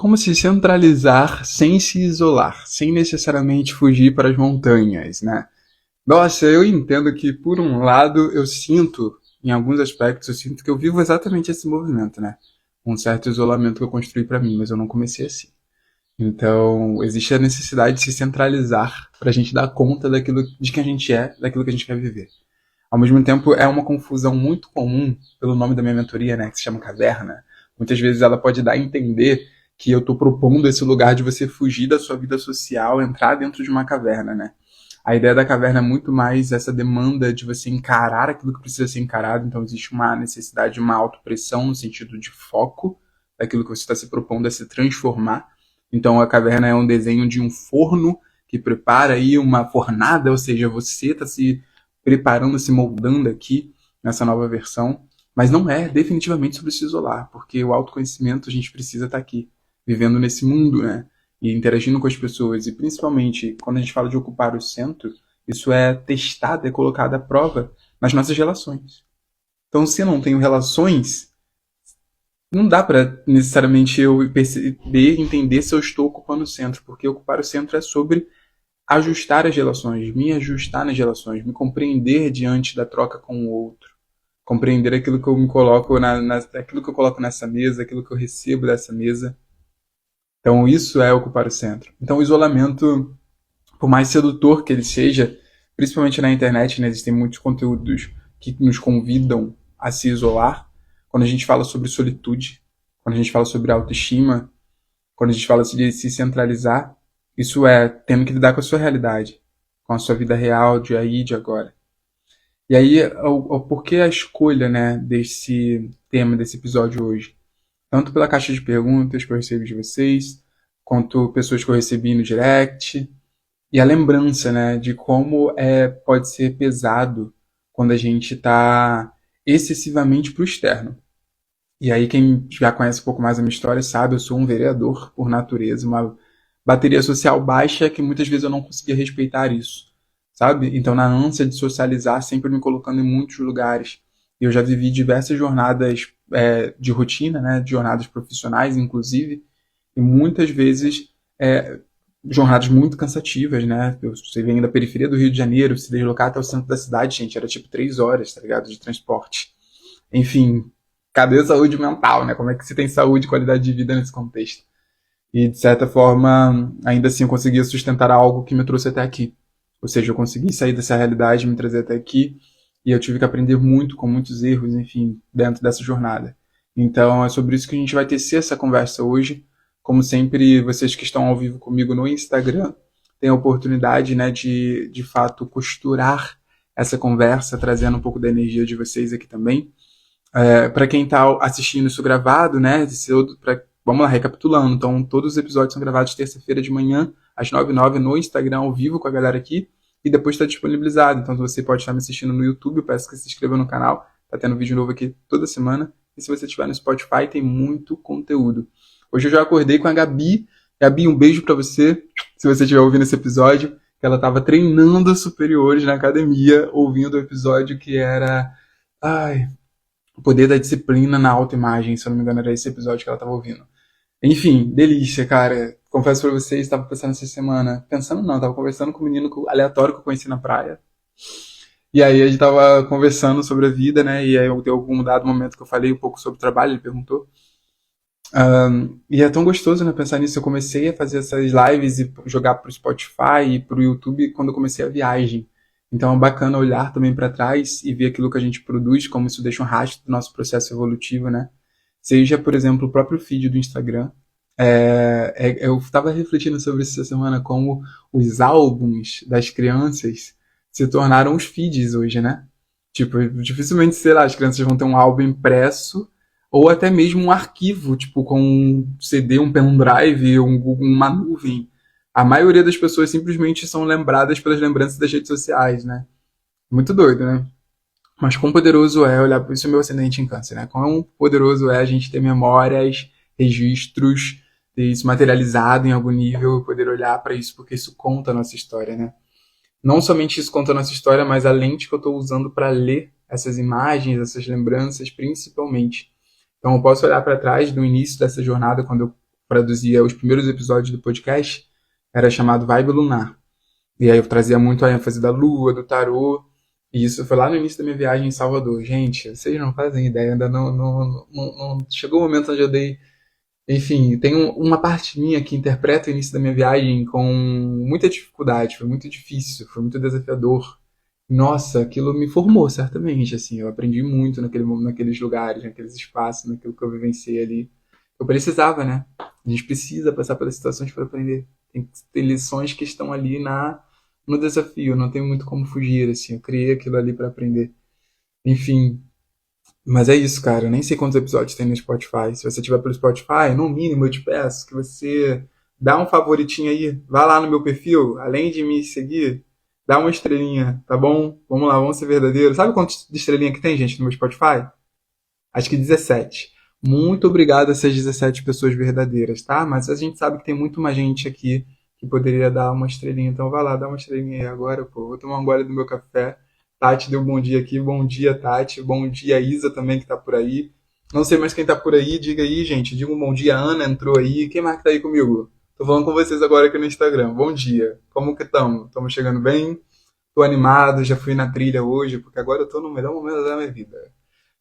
como se centralizar sem se isolar, sem necessariamente fugir para as montanhas, né? Nossa, eu entendo que, por um lado, eu sinto, em alguns aspectos, eu sinto que eu vivo exatamente esse movimento, né? Um certo isolamento que eu construí para mim, mas eu não comecei assim. Então, existe a necessidade de se centralizar para a gente dar conta daquilo de quem a gente é, daquilo que a gente quer viver. Ao mesmo tempo, é uma confusão muito comum, pelo nome da minha mentoria, né, que se chama caverna. Muitas vezes ela pode dar a entender que eu estou propondo esse lugar de você fugir da sua vida social, entrar dentro de uma caverna, né? A ideia da caverna é muito mais essa demanda de você encarar aquilo que precisa ser encarado. Então, existe uma necessidade de uma autopressão no sentido de foco daquilo que você está se propondo a se transformar. Então, a caverna é um desenho de um forno que prepara aí uma fornada, ou seja, você está se preparando, se moldando aqui nessa nova versão. Mas não é definitivamente sobre se isolar, porque o autoconhecimento a gente precisa estar aqui, vivendo nesse mundo, né? E interagindo com as pessoas. E principalmente, quando a gente fala de ocupar o centro, isso é testado, é colocado à prova nas nossas relações. Então, se eu não tenho relações, não dá para necessariamente eu perceber e entender se eu estou ocupando o centro, porque ocupar o centro é sobre ajustar as relações, me ajustar nas relações, me compreender diante da troca com o outro, compreender aquilo que eu me coloco aquilo que eu coloco nessa mesa, aquilo que eu recebo dessa mesa. Então isso é ocupar o centro. Então o isolamento, por mais sedutor que ele seja, principalmente na internet, né, existem muitos conteúdos que nos convidam a se isolar. Quando a gente fala sobre solitude, quando a gente fala sobre autoestima, quando a gente fala de se centralizar, isso é tendo que lidar com a sua realidade, com a sua vida real, de aí e de agora. E aí, o porquê a escolha, né, desse tema, desse episódio hoje? Tanto pela caixa de perguntas que eu recebi de vocês, quanto pessoas que eu recebi no direct, e a lembrança, né, de como pode ser pesado quando a gente está excessivamente para o externo. E aí quem já conhece um pouco mais a minha história sabe, eu sou um vereador por natureza, uma bateria social baixa que muitas vezes eu não conseguia respeitar isso, sabe? Então na ânsia de socializar, sempre me colocando em muitos lugares. Eu já vivi diversas jornadas de rotina, né, de jornadas profissionais, inclusive, e muitas vezes jornadas muito cansativas, né? Você vem da periferia do Rio de Janeiro, se deslocar até o centro da cidade, gente, era tipo 3 horas, tá ligado? De transporte. Enfim, cadê a saúde mental, né? Como é que se tem saúde e qualidade de vida nesse contexto? E, de certa forma, ainda assim eu conseguia sustentar algo que me trouxe até aqui. Ou seja, eu consegui sair dessa realidade, me trazer até aqui, e eu tive que aprender muito, com muitos erros, enfim, dentro dessa jornada. Então, é sobre isso que a gente vai tecer essa conversa hoje. Como sempre, vocês que estão ao vivo comigo no Instagram têm a oportunidade, né, de fato, costurar essa conversa, trazendo um pouco da energia de vocês aqui também. Para quem está assistindo isso gravado, né, vamos lá, recapitulando. Então, todos os episódios são gravados terça-feira de manhã, às 9h09, no Instagram, ao vivo com a galera aqui, e depois está disponibilizado. Então, você pode estar me assistindo no YouTube, eu peço que se inscreva no canal, tá tendo vídeo novo aqui toda semana. E se você estiver no Spotify, tem muito conteúdo. Hoje eu já acordei com a Gabi. Gabi, um beijo pra você, se você estiver ouvindo esse episódio, que ela estava treinando superiores na academia, ouvindo o episódio que era... o poder da disciplina na autoimagem, se eu não me engano, era esse episódio que ela estava ouvindo. Enfim, delícia, cara. Confesso pra vocês, estava pensando essa semana... Pensando não, estava conversando com um menino aleatório que eu conheci na praia. E aí a gente tava conversando sobre a vida, né? E aí eu tenho algum dado momento que eu falei um pouco sobre o trabalho, ele perguntou. E é tão gostoso, né, pensar nisso. Eu comecei a fazer essas lives e jogar pro Spotify e pro YouTube quando eu comecei a viagem. Então é bacana olhar também para trás e ver aquilo que a gente produz, como isso deixa um rastro do nosso processo evolutivo, né? Seja, por exemplo, o próprio feed do Instagram. Eu estava refletindo sobre isso essa semana, como os álbuns das crianças se tornaram os feeds hoje, né? Tipo, dificilmente, sei lá, as crianças vão ter um álbum impresso ou até mesmo um arquivo, tipo, com um CD, um pendrive, uma nuvem. A maioria das pessoas simplesmente são lembradas pelas lembranças das redes sociais, né? Muito doido, né? Mas quão poderoso é olhar para isso, é meu ascendente em câncer, né? Quão poderoso é a gente ter memórias, registros, ter isso materializado em algum nível, poder olhar para isso, porque isso conta a nossa história, né? Não somente isso conta a nossa história, mas a lente que eu estou usando para ler essas imagens, essas lembranças, principalmente. Então eu posso olhar para trás do início dessa jornada, quando eu produzia os primeiros episódios do podcast, era chamado Vibe Lunar. E aí eu trazia muito a ênfase da lua, do tarô. E isso foi lá no início da minha viagem em Salvador. Gente, vocês não fazem ideia, ainda não chegou o momento onde eu dei. Enfim, tem uma parte minha que interpreta o início da minha viagem com muita dificuldade. Foi muito difícil, foi muito desafiador. Nossa, aquilo me formou, certamente. Assim, eu aprendi muito naqueles lugares, naqueles espaços, naquilo que eu vivenciei ali. Eu precisava, né? A gente precisa passar pelas situações para aprender. Tem que ter lições que estão ali no desafio, não tem muito como fugir, assim. Eu criei aquilo ali para aprender. Enfim, mas é isso, cara. Eu nem sei quantos episódios tem no Spotify. Se você tiver pelo Spotify, no mínimo eu te peço que você dá um favoritinho aí. Vá lá no meu perfil, além de me seguir, dá uma estrelinha, tá bom? Vamos lá, vamos ser verdadeiros. Sabe quantas de estrelinha que tem, gente, no meu Spotify? Acho que 17. Muito obrigado a essas 17 pessoas verdadeiras, tá? Mas a gente sabe que tem muito mais gente aqui que poderia dar uma estrelinha. Então vai lá, dá uma estrelinha aí agora, pô. Vou tomar um gole do meu café. Tati deu um bom dia aqui. Bom dia, Tati. Bom dia, Isa também, que tá por aí. Não sei mais quem tá por aí. Diga aí, gente. Diga um bom dia. A Ana entrou aí. Quem mais que tá aí comigo? Tô falando com vocês agora aqui no Instagram. Bom dia. Como que estamos? Estamos chegando bem? Tô animado. Já fui na trilha hoje, porque agora eu tô no melhor momento da minha vida.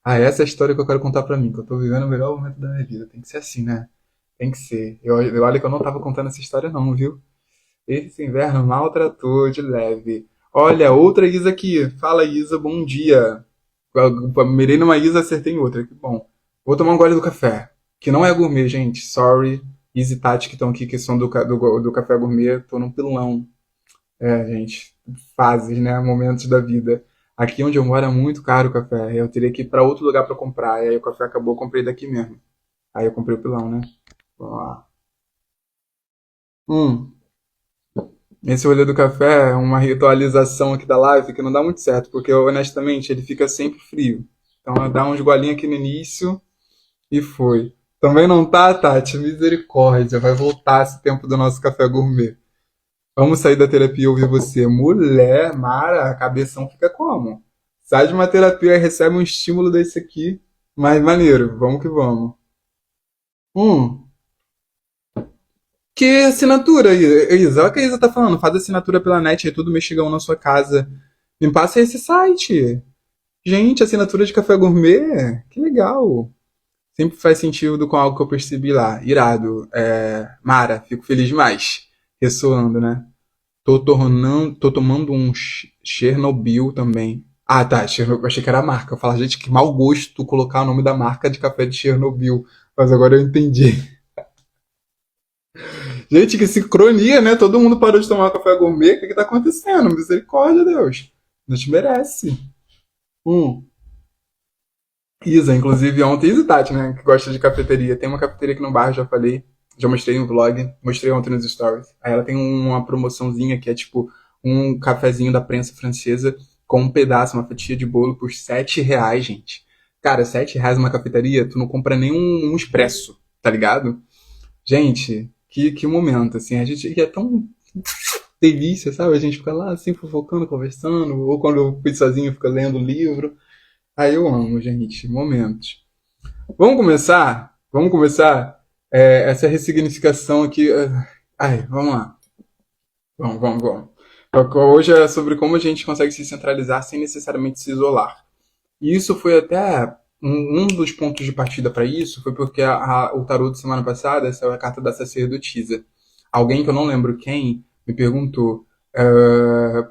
Ah, essa é a história que eu quero contar pra mim, que eu tô vivendo o melhor momento da minha vida. Tem que ser assim, né? Tem que ser. Olha que eu não tava contando essa história não, viu? Esse inverno maltratou de leve. Olha, outra Isa aqui. Fala, Isa, bom dia. Eu mirei numa Isa, acertei em outra. Que bom. Vou tomar um gole do café. Que não é gourmet, gente. Sorry. Isa e Tati que estão aqui, que são do café gourmet. Tô num pilão. É, gente. Fases, né? Momentos da vida. Aqui onde eu moro é muito caro o café. Eu teria que ir pra outro lugar pra comprar. E aí o café acabou, eu comprei daqui mesmo. Aí eu comprei o pilão, né? Vamos lá. Hum. Esse rolê do café é uma ritualização aqui da live que não dá muito certo, porque honestamente ele fica sempre frio. Então dá uns golinhos aqui no início e foi. Também não tá, Tati? Misericórdia, vai voltar esse tempo do nosso café gourmet. Vamos sair da terapia e ouvir você. Mulher, Mara, a cabeção fica como? Sai de uma terapia e recebe um estímulo desse aqui. Mais maneiro, vamos que vamos. Hum, que assinatura, Isa? Olha o que a Isa tá falando. Faz assinatura pela net, aí tudo mexigão na sua casa. Me passa esse site. Gente, assinatura de café gourmet? Que legal. Sempre faz sentido com algo que eu percebi lá. Irado. Mara, fico feliz demais. Ressoando, né? Tô tomando um Chernobyl também. Ah, tá. Chernobyl, achei que era a marca. Eu falo, gente, que mau gosto colocar o nome da marca de café de Chernobyl. Mas agora eu entendi. Gente, que sincronia, né? Todo mundo parou de tomar café gourmet. O que tá acontecendo? Misericórdia, Deus. Não te merece. Hum. Isa, inclusive ontem, Isa e Tati, né? Que gosta de cafeteria. Tem uma cafeteria aqui no bairro, já falei. Já mostrei no vlog. Mostrei ontem nos stories. Aí ela tem uma promoçãozinha que é tipo um cafezinho da prensa francesa com um pedaço, uma fatia de bolo por R$ 7, gente. Cara, R$ 7 uma cafeteria, tu não compra nem um expresso, tá ligado? Gente, que momento, assim, a gente é tão delícia, sabe? A gente fica lá assim, fofocando, conversando, ou quando eu fui sozinho, fica lendo um livro. Aí eu amo, gente, momentos. Vamos começar? Vamos começar essa ressignificação aqui. Ai, vamos lá. Vamos. Hoje é sobre como a gente consegue se centralizar sem necessariamente se isolar. E isso foi até um dos pontos de partida para isso, foi porque o tarô de semana passada saiu a carta da sacerdotisa. Alguém que eu não lembro quem me perguntou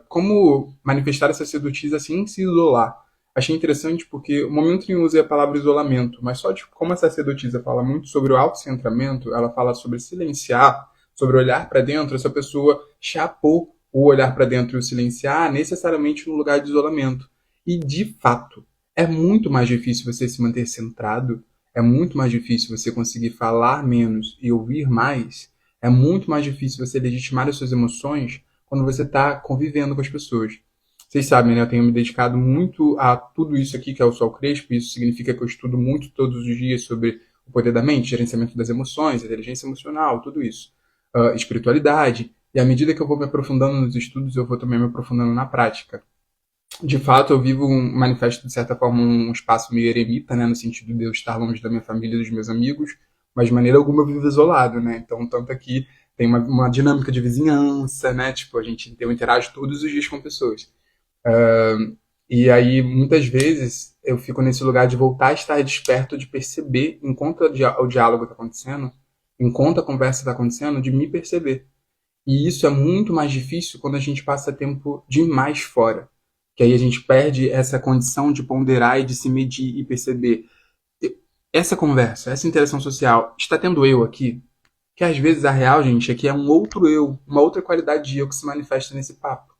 como manifestar a sacerdotisa sem se isolar. Achei interessante porque o momento nenhum usei a palavra isolamento, mas só de como a sacerdotisa fala muito sobre o autocentramento, ela fala sobre silenciar, sobre olhar para dentro, essa pessoa chapou o olhar para dentro e o silenciar necessariamente no lugar de isolamento. E de fato, é muito mais difícil você se manter centrado, é muito mais difícil você conseguir falar menos e ouvir mais, é muito mais difícil você legitimar as suas emoções quando você está convivendo com as pessoas. Vocês sabem, né? Eu tenho me dedicado muito a tudo isso aqui, que é o Sol Crespo. Isso significa que eu estudo muito todos os dias sobre o poder da mente, gerenciamento das emoções, inteligência emocional, tudo isso. Espiritualidade. E à medida que eu vou me aprofundando nos estudos, eu vou também me aprofundando na prática. De fato, eu vivo manifesto, de certa forma, um espaço meio eremita, né? No sentido de eu estar longe da minha família e dos meus amigos. mas de maneira alguma eu vivo isolado, né? Então, tanto aqui tem uma dinâmica de vizinhança, né? Tipo, a gente eu interajo todos os dias com pessoas. E aí, muitas vezes, eu fico nesse lugar de voltar a estar desperto, de perceber, enquanto o diálogo está acontecendo, enquanto a conversa está acontecendo, de me perceber. E isso é muito mais difícil quando a gente passa tempo demais fora. Que aí a gente perde essa condição de ponderar e de se medir e perceber. Essa conversa, essa interação social, está tendo eu aqui? Que às vezes a real, gente, é que é um outro eu, uma outra qualidade de eu que se manifesta nesse papo.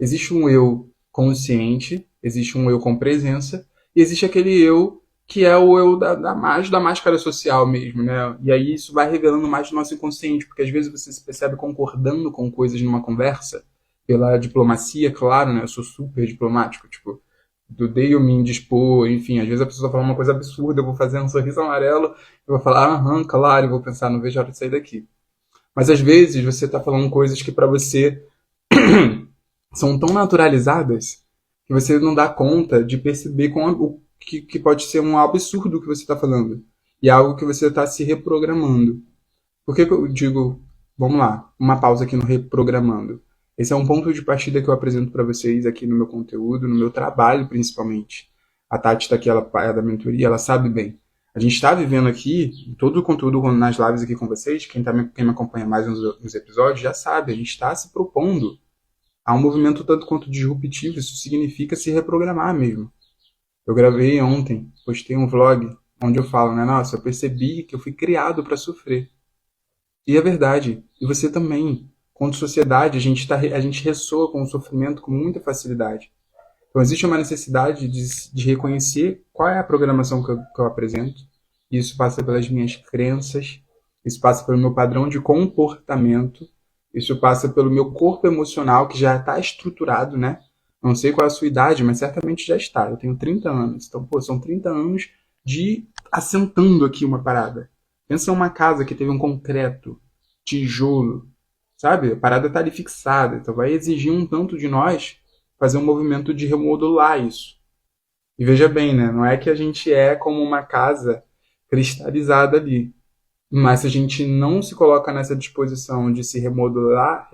Existe um eu consciente, existe um eu com presença, e existe aquele eu que é o eu da máscara social mesmo, né? E aí isso vai revelando mais do nosso inconsciente, porque às vezes você se percebe concordando com coisas numa conversa, pela diplomacia, claro, né? Eu sou super diplomático, tipo, odeio me indispor, enfim, às vezes a pessoa fala uma coisa absurda, eu vou fazer um sorriso amarelo, eu vou falar, aham, claro, e vou pensar, não vejo a hora de sair daqui. Mas às vezes você tá falando coisas que pra você são tão naturalizadas que você não dá conta de perceber o que pode ser um absurdo que você está falando. E é algo que você está se reprogramando. Por que eu digo, vamos lá, uma pausa aqui no reprogramando? Esse é um ponto de partida que eu apresento para vocês aqui no meu conteúdo, no meu trabalho principalmente. A Tati está aqui, ela é da mentoria, ela sabe bem. A gente está vivendo aqui, todo o conteúdo nas lives aqui com vocês, quem me acompanha mais nos episódios já sabe, a gente está se propondo a um movimento tanto quanto disruptivo, isso significa se reprogramar mesmo. Eu gravei ontem, postei um vlog onde eu falo, né, nossa, eu percebi que eu fui criado para sofrer. E é verdade, e você também. Quanto sociedade, a gente ressoa com o sofrimento com muita facilidade. Então existe uma necessidade de reconhecer qual é a programação que eu apresento. Isso passa pelas minhas crenças, isso passa pelo meu padrão de comportamento, isso passa pelo meu corpo emocional, que já está estruturado, né? Não sei qual é a sua idade, mas certamente já está. Eu tenho 30 anos. Então, pô, são 30 anos de assentando aqui uma parada. Pensa em uma casa que teve um concreto, tijolo, sabe? A parada está ali fixada. Então vai exigir um tanto de nós fazer um movimento de remodular isso. E veja bem, né? Não é que a gente é como uma casa cristalizada ali. Mas se a gente não se coloca nessa disposição de se remodelar,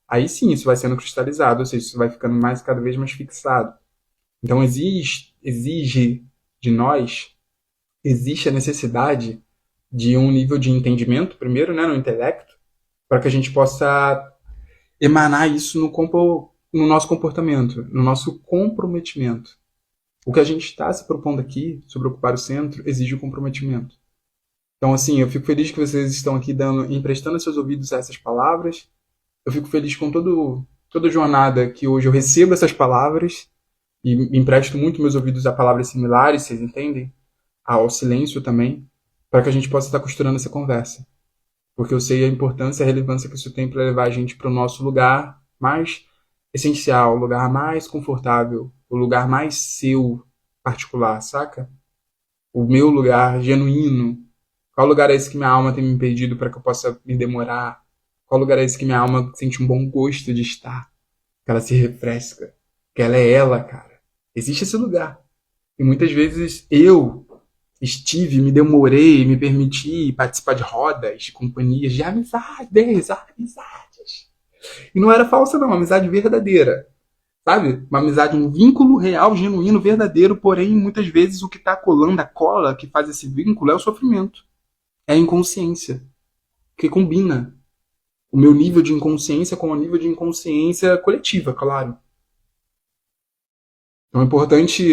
aí sim isso vai sendo cristalizado, ou seja, isso vai ficando cada vez mais fixado. Então exige de nós, existe a necessidade de um nível de entendimento, primeiro, né, no intelecto, para que a gente possa emanar isso no nosso comportamento, no nosso comprometimento. O que a gente está se propondo aqui, sobre ocupar o centro, exige o comprometimento. Então, assim, eu fico feliz que vocês estão aqui emprestando seus ouvidos a essas palavras. Eu fico feliz com toda jornada que hoje eu recebo essas palavras e empresto muito meus ouvidos a palavras similares, vocês entendem? Ao silêncio também, para que a gente possa estar costurando essa conversa. Porque eu sei a importância e a relevância que isso tem para levar a gente para o nosso lugar mais essencial, o lugar mais confortável, o lugar mais seu, particular, saca? O meu lugar genuíno. Qual lugar é esse que minha alma tem me impedido para que eu possa me demorar? Qual lugar é esse que minha alma sente um bom gosto de estar? Que ela se refresca. Que ela é ela, cara. Existe esse lugar. E muitas vezes eu me demorei, me permiti participar de rodas, de companhias, de amizades. E não era falsa, não. Uma amizade verdadeira. Sabe? Uma amizade, um vínculo real, genuíno, verdadeiro. Porém, muitas vezes o que está colando, a cola que faz esse vínculo é o sofrimento. É a inconsciência, que combina o meu nível de inconsciência com o nível de inconsciência coletiva, claro. Então é importante,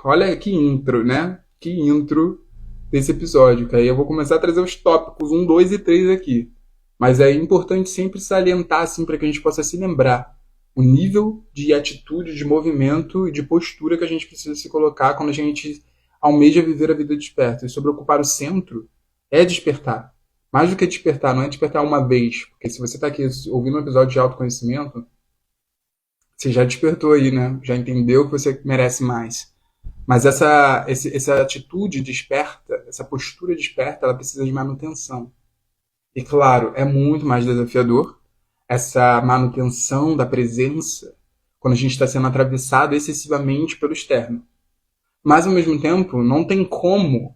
olha que intro, né? Que intro desse episódio, que aí eu vou começar a trazer os tópicos 1, 2 e 3 aqui. Mas é importante sempre salientar, assim, para que a gente possa se lembrar o nível de atitude, de movimento e de postura que a gente precisa se colocar quando a gente almeja viver a vida desperta. E sobre ocupar o centro, é despertar. Mais do que despertar, não é despertar uma vez. Porque se você está aqui ouvindo um episódio de autoconhecimento, você já despertou aí, né? Já entendeu que você merece mais. Mas essa atitude desperta, essa postura desperta, ela precisa de manutenção. E claro, é muito mais desafiador essa manutenção da presença quando a gente está sendo atravessado excessivamente pelo externo. Mas ao mesmo tempo, não tem como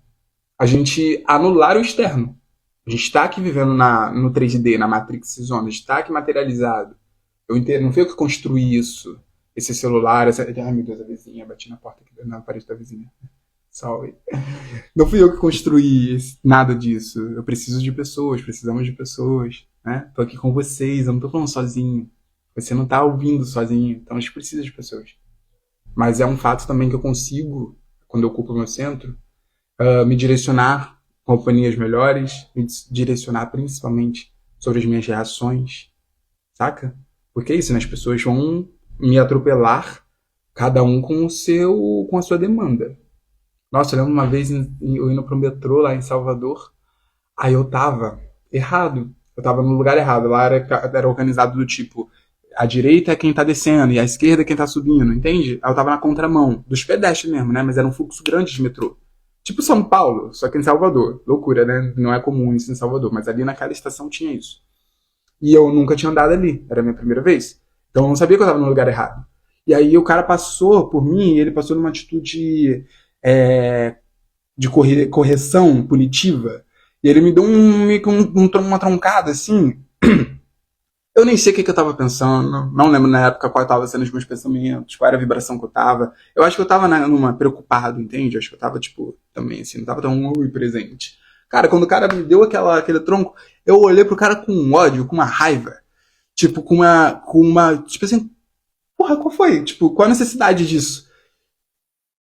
a gente anular o externo. A gente está aqui vivendo no 3D, na Matrix Zona, a gente está aqui materializado. Eu entendo, não fui eu que construí isso. Esse celular, essa. Ai meu Deus, a vizinha, bati na porta aqui, na parede da vizinha. Salve. Não fui eu que construí nada disso. Eu preciso de pessoas, precisamos de pessoas. Né? Tô aqui com vocês, eu não tô falando sozinho. Você não tá ouvindo sozinho, então a gente precisa de pessoas. Mas é um fato também que eu consigo, quando eu ocupo o meu centro, me direcionar companhias melhores, me direcionar principalmente sobre as minhas reações, saca? Porque é isso, né? As pessoas vão me atropelar, cada um com a sua demanda. Nossa, eu lembro uma vez eu indo pro metrô lá em Salvador, aí eu tava errado. Eu tava no lugar errado. Lá era organizado do tipo, a direita é quem tá descendo e a esquerda é quem tá subindo, entende? Aí eu tava na contramão, dos pedestres mesmo, né? Mas era um fluxo grande de metrô. Tipo São Paulo, só que em Salvador. Loucura, né? Não é comum isso em Salvador, mas ali naquela estação tinha isso. E eu nunca tinha andado ali, era a minha primeira vez. Então eu não sabia que eu tava no lugar errado. E aí o cara passou por mim, e ele passou numa atitude é, de correção punitiva. E ele me deu uma troncada assim. Eu nem sei o que eu tava pensando, não lembro na época qual tava sendo os meus pensamentos, qual era a vibração que eu tava. Eu acho que eu tava numa preocupado, entende? Eu acho que eu tava, tipo, também assim, não tava tão presente. Cara, quando o cara me deu aquele tronco, eu olhei pro cara com ódio, com uma raiva. Tipo, tipo assim, porra, qual foi? Tipo, qual a necessidade disso?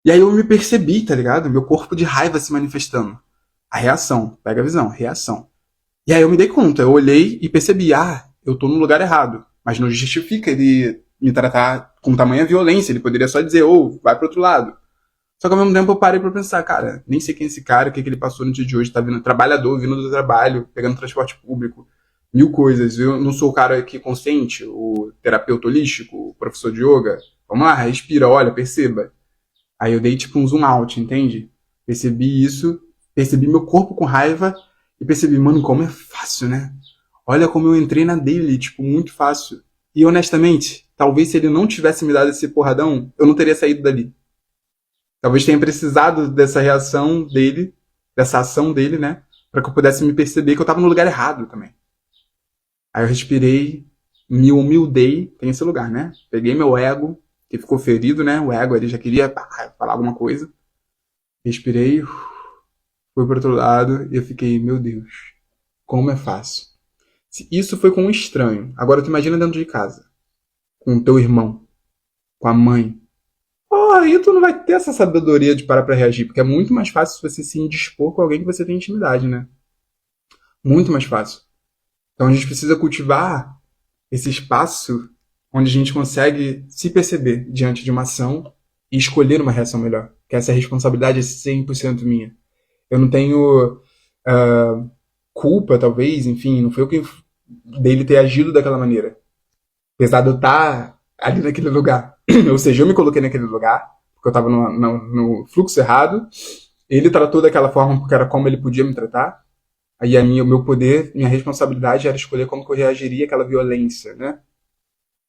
E aí eu me percebi, tá ligado? Meu corpo de raiva se manifestando. A reação, pega a visão, reação. E aí eu me dei conta, eu olhei e percebi, eu tô no lugar errado. Mas não justifica ele me tratar com tamanha violência, ele poderia só dizer, vai pro outro lado. Só que ao mesmo tempo eu parei pra pensar, cara, nem sei quem é esse cara, o que ele passou no dia de hoje, tá vindo trabalhador, vindo do trabalho, pegando transporte público, mil coisas. Eu não sou o cara aqui consciente, o terapeuta holístico, o professor de yoga. Vamos lá, respira, olha, perceba. Aí eu dei tipo um zoom out, entende? Percebi isso, percebi meu corpo com raiva e percebi, mano, como é fácil, né? Olha como eu entrei na dele, tipo, muito fácil. E honestamente, talvez se ele não tivesse me dado esse porradão, eu não teria saído dali. Talvez tenha precisado dessa reação dele, dessa ação dele, né? Pra que eu pudesse me perceber que eu tava no lugar errado também. Aí eu respirei, me humildei, tem esse lugar, né? Peguei meu ego, que ficou ferido, né? O ego, ele já queria falar alguma coisa. Respirei, fui pro outro lado e eu fiquei, meu Deus, como é fácil. Isso foi com um estranho. Agora tu imagina dentro de casa. Com o teu irmão. Com a mãe. Aí tu não vai ter essa sabedoria de parar pra reagir. Porque é muito mais fácil você se indispor com alguém que você tem intimidade, né? Muito mais fácil. Então a gente precisa cultivar esse espaço onde a gente consegue se perceber diante de uma ação e escolher uma reação melhor. Que essa responsabilidade é 100% minha. Eu não tenho culpa, talvez, enfim, não foi eu que dele ter agido daquela maneira. Apesar de eu estar ali naquele lugar. Ou seja, eu me coloquei naquele lugar, porque eu estava no fluxo errado. Ele tratou daquela forma porque era como ele podia me tratar. Aí o meu poder, minha responsabilidade era escolher como que eu reagiria àquela violência, né?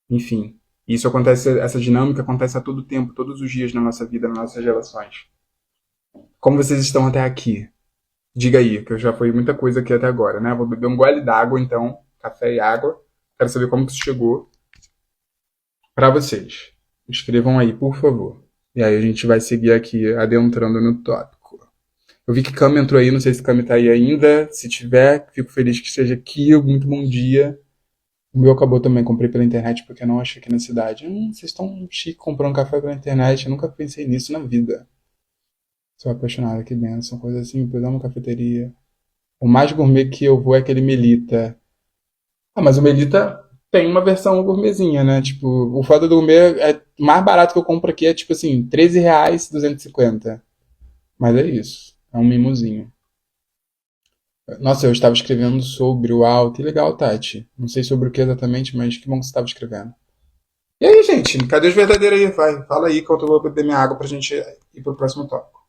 Enfim, isso acontece, essa dinâmica acontece a todo tempo, todos os dias na nossa vida, nas nossas relações. Como vocês estão até aqui? Diga aí, que eu já fui muita coisa aqui até agora, né? Vou beber um gole d'água, então, café e água. Quero saber como que isso chegou para vocês. Escrevam aí, por favor. E aí a gente vai seguir aqui adentrando no tópico. Eu vi que Cami entrou aí, não sei se Cami tá aí ainda. Se tiver, fico feliz que esteja aqui. Muito bom dia. O meu acabou também, comprei pela internet porque eu não achei aqui na cidade. Vocês estão chique comprando café pela internet. Eu nunca pensei nisso na vida. Sou apaixonado, que benção. Coisa assim, eu amo cafeteria. O mais gourmet que eu vou é aquele Melita. Mas o Melita tem uma versão gourmetzinha, né? Tipo, o foda do gourmet é mais barato que eu compro aqui é tipo assim, R$13, 250. Mas é isso. É um mimozinho. Nossa, eu estava escrevendo sobre que legal, Tati. Não sei sobre o que exatamente, mas que bom que você estava escrevendo. E aí, gente? Cadê os verdadeiros aí? Vai, fala aí enquanto eu vou beber minha água pra gente ir pro próximo tópico.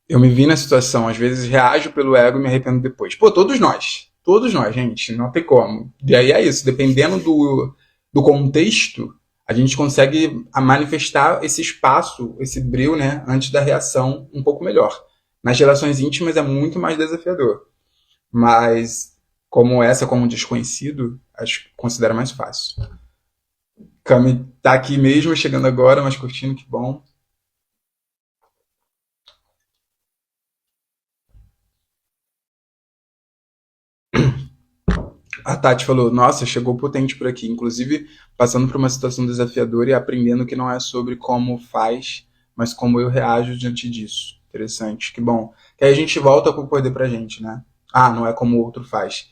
Eu me vi na situação, às vezes reajo pelo ego e me arrependo depois. Pô, todos nós. Todos nós, gente. Não tem como. E aí é isso. Dependendo do contexto, a gente consegue manifestar esse espaço, esse breu, né, antes da reação um pouco melhor. Nas relações íntimas é muito mais desafiador, mas como essa, como um desconhecido, acho que considero mais fácil. Cami tá aqui mesmo, chegando agora, mas curtindo, que bom. A Tati falou, nossa, chegou potente por aqui, inclusive passando por uma situação desafiadora e aprendendo que não é sobre como faz, mas como eu reajo diante disso. Interessante, que bom. Que aí a gente volta com o poder pra gente, né? Ah, não é como o outro faz.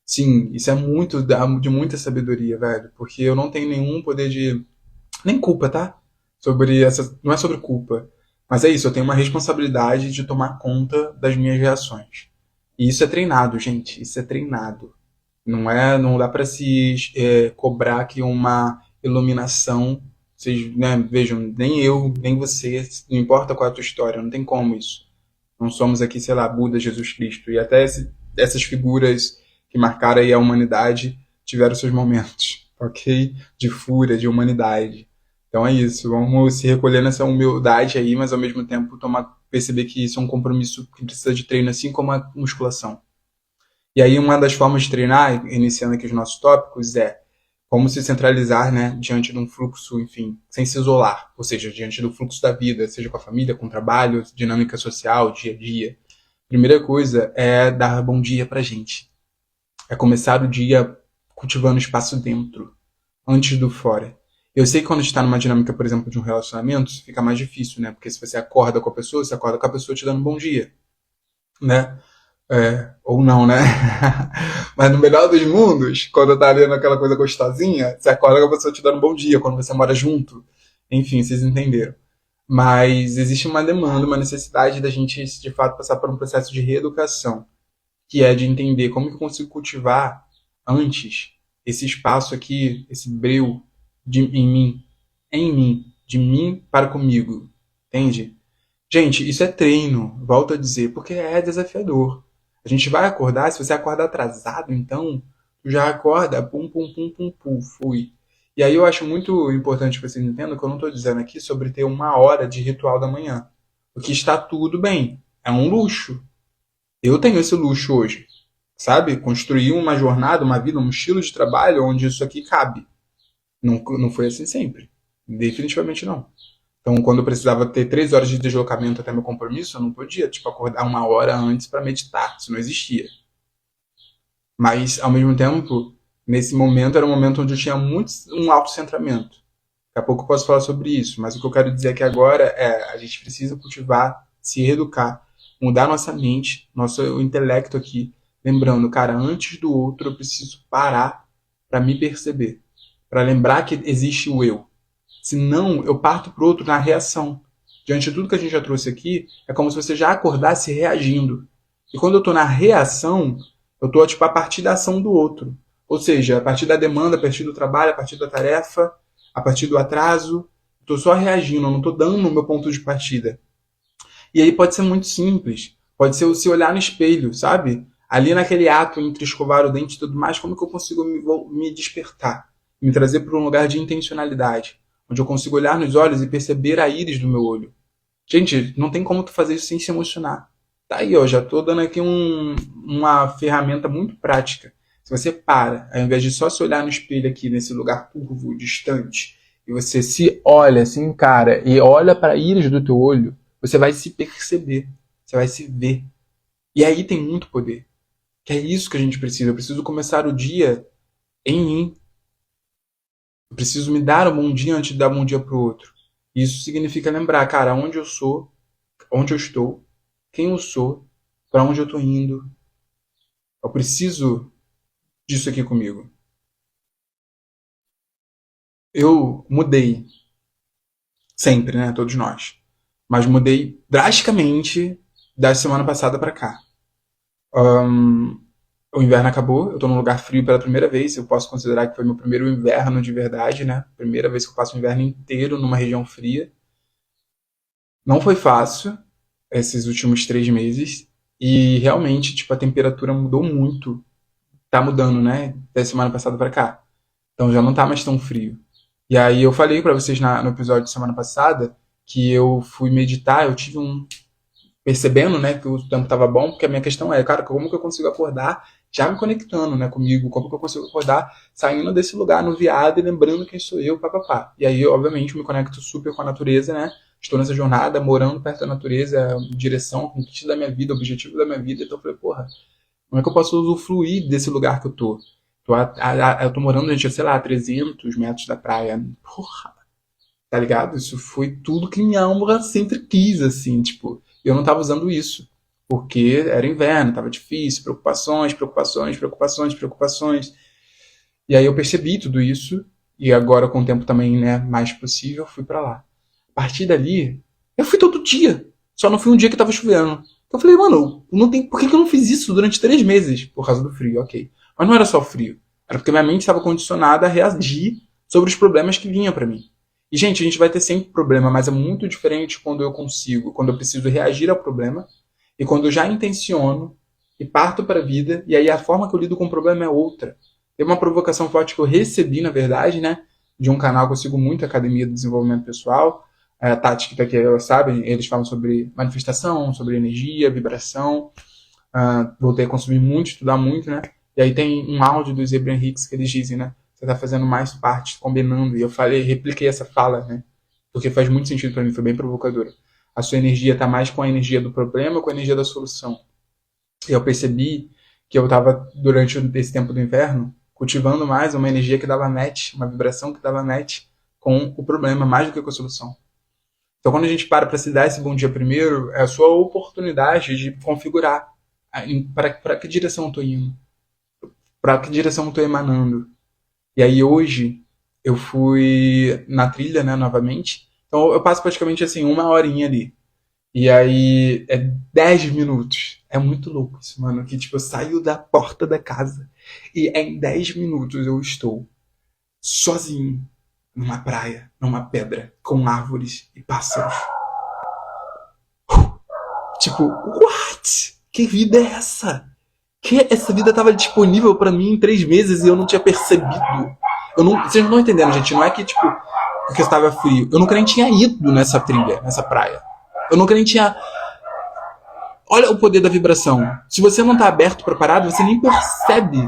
Sim, isso é muito de muita sabedoria, velho, porque eu não tenho nenhum poder de nem culpa, tá? Sobre essa, não é sobre culpa, mas é isso, eu tenho uma responsabilidade de tomar conta das minhas reações. E isso é treinado, gente, isso é treinado. Não é, não dá para se cobrar aqui uma iluminação. Vocês, né, vejam, nem eu, nem você, não importa qual é a tua história, não tem como isso. Não somos aqui, sei lá, Buda, Jesus Cristo. E até essas figuras que marcaram aí a humanidade tiveram seus momentos, ok? De fúria, de humanidade. Então é isso, vamos se recolher nessa humildade aí, mas ao mesmo tempo perceber que isso é um compromisso que precisa de treino, assim como a musculação. E aí uma das formas de treinar, iniciando aqui os nossos tópicos, é como se centralizar, né, diante de um fluxo, enfim, sem se isolar, ou seja, diante do fluxo da vida, seja com a família, com o trabalho, dinâmica social, dia a dia. Primeira coisa é dar bom dia pra gente. É começar o dia cultivando espaço dentro, antes do fora. Eu sei que quando a gente tá numa dinâmica, por exemplo, de um relacionamento, isso fica mais difícil, né? Porque se você acorda com a pessoa, você acorda com a pessoa te dando um bom dia, né? Ou não, né? Mas no melhor dos mundos, quando tá ali naquela coisa gostosinha, você acorda com a pessoa te dando um bom dia, quando você mora junto. Enfim, vocês entenderam. Mas existe uma demanda, uma necessidade da gente, de fato, passar por um processo de reeducação, que é de entender como que eu consigo cultivar antes esse espaço aqui, esse breu em mim, de mim para comigo. Entende? Gente, isso é treino, volto a dizer, porque é desafiador. A gente vai acordar, se você acordar atrasado, então, tu já acorda, pum, pum, pum, pum, pum, fui. E aí eu acho muito importante que vocês entendam que eu não estou dizendo aqui sobre ter uma hora de ritual da manhã. O que está tudo bem. É um luxo. Eu tenho esse luxo hoje. Sabe? Construir uma jornada, uma vida, um estilo de trabalho onde isso aqui cabe. Não, não foi assim sempre. Definitivamente não. Então, quando eu precisava ter 3 horas de deslocamento até meu compromisso, eu não podia, tipo, acordar uma hora antes para meditar. Isso não existia. Mas, ao mesmo tempo, nesse momento era um momento onde eu tinha muito um autocentramento. Daqui a pouco eu posso falar sobre isso, mas o que eu quero dizer aqui agora é a gente precisa cultivar, se reeducar, mudar nossa mente, nosso intelecto aqui, lembrando, cara, antes do outro eu preciso parar para me perceber, para lembrar que existe o eu. Senão, eu parto pro outro na reação. Diante de tudo que a gente já trouxe aqui, é como se você já acordasse reagindo. E quando eu tô na reação, eu tô tipo a partir da ação do outro. Ou seja, a partir da demanda, a partir do trabalho, a partir da tarefa, a partir do atraso. Estou só reagindo, eu não estou dando o meu ponto de partida. E aí pode ser muito simples. Pode ser o se olhar no espelho, sabe? Ali naquele ato entre escovar o dente e tudo mais, como que eu consigo me despertar? Me trazer para um lugar de intencionalidade. Onde eu consigo olhar nos olhos e perceber a íris do meu olho. Gente, não tem como tu fazer isso sem se emocionar. Tá aí, ó, já tô dando aqui uma ferramenta muito prática. Se você para, ao invés de só se olhar no espelho aqui, nesse lugar curvo, distante, e você se olha assim, cara, e olha para a íris do teu olho, você vai se perceber, você vai se ver. E aí tem muito poder. Que é isso que a gente precisa. Eu preciso começar o dia em mim. Eu preciso me dar um bom dia antes de dar um bom dia pro outro. Isso significa lembrar, cara, onde eu sou, onde eu estou, quem eu sou, para onde eu estou indo. Eu preciso disso aqui comigo. Eu mudei, sempre, né? Todos nós. Mas mudei drasticamente da semana passada para cá. Ahn, o inverno acabou, eu tô num lugar frio pela primeira vez. Eu posso considerar que foi meu primeiro inverno de verdade, né? Primeira vez que eu passo o inverno inteiro numa região fria. Não foi fácil esses últimos 3 meses. E realmente, tipo, a temperatura mudou muito. Tá mudando, né? Da semana passada pra cá. Então já não tá mais tão frio. E aí eu falei pra vocês no episódio de semana passada que eu fui meditar, eu tive percebendo, né, que o tempo tava bom, porque a minha questão é, cara, como que eu consigo acordar já me conectando, né, comigo, como que eu consigo acordar saindo desse lugar no viado e lembrando quem sou eu, papapá. E aí, obviamente, eu me conecto super com a natureza, né, estou nessa jornada, morando perto da natureza, direção, conquista da minha vida, objetivo da minha vida, então eu falei, porra, como é que eu posso usufruir desse lugar que eu tô? Eu tô morando, gente, sei lá, a 300 metros da praia. Porra, tá ligado? Isso foi tudo que minha alma sempre quis, assim, tipo, eu não tava usando isso. Porque era inverno, tava difícil, preocupações, preocupações, preocupações, preocupações. E aí eu percebi tudo isso, e agora com o tempo também, né, mais possível, fui pra lá. A partir dali, eu fui todo dia. Só não fui um dia que tava chovendo. Eu falei, mano, não tem, por que eu não fiz isso durante 3 meses? Por causa do frio, ok. Mas não era só o frio. Era porque minha mente estava condicionada a reagir sobre os problemas que vinham pra mim. E, gente, a gente vai ter sempre problema, mas é muito diferente quando eu consigo, quando eu preciso reagir ao problema, e quando eu já intenciono e parto para a vida, e aí a forma que eu lido com o problema é outra. Tem uma provocação forte que eu recebi, na verdade, né, de um canal que eu sigo muito, Academia do Desenvolvimento Pessoal, a Tati, que tá aqui, elas sabem, eles falam sobre manifestação, sobre energia, vibração. Voltei a consumir muito, estudar muito, né? E aí tem um áudio dos Abraham Hicks que eles dizem, né? Você tá fazendo mais parte, combinando. E eu falei, repliquei essa fala, né? Porque faz muito sentido para mim, foi bem provocadora. A sua energia tá mais com a energia do problema ou com a energia da solução? E eu percebi que eu tava, durante esse tempo do inverno, cultivando mais uma energia que dava match, uma vibração que dava match com o problema, mais do que com a solução. Então, quando a gente para se dar esse bom dia primeiro, é a sua oportunidade de configurar para que direção eu estou indo, para que direção eu estou emanando. E aí, hoje, eu fui na trilha, né, novamente. Então, eu passo praticamente assim, uma horinha ali. E aí, é 10 minutos. É muito louco isso, mano. Que tipo, eu saio da porta da casa e em 10 minutos eu estou sozinho numa praia, numa pedra, com árvores e pássaros. Tipo, what? Que vida é essa? Que essa vida estava disponível pra mim em 3 meses e eu não tinha percebido. Eu não, vocês não estão entendendo, gente. Não é que, tipo, porque estava frio. Eu nunca nem tinha ido nessa trilha, nessa praia. Eu nunca nem tinha. Olha o poder da vibração. Se você não tá aberto, preparado, você nem percebe.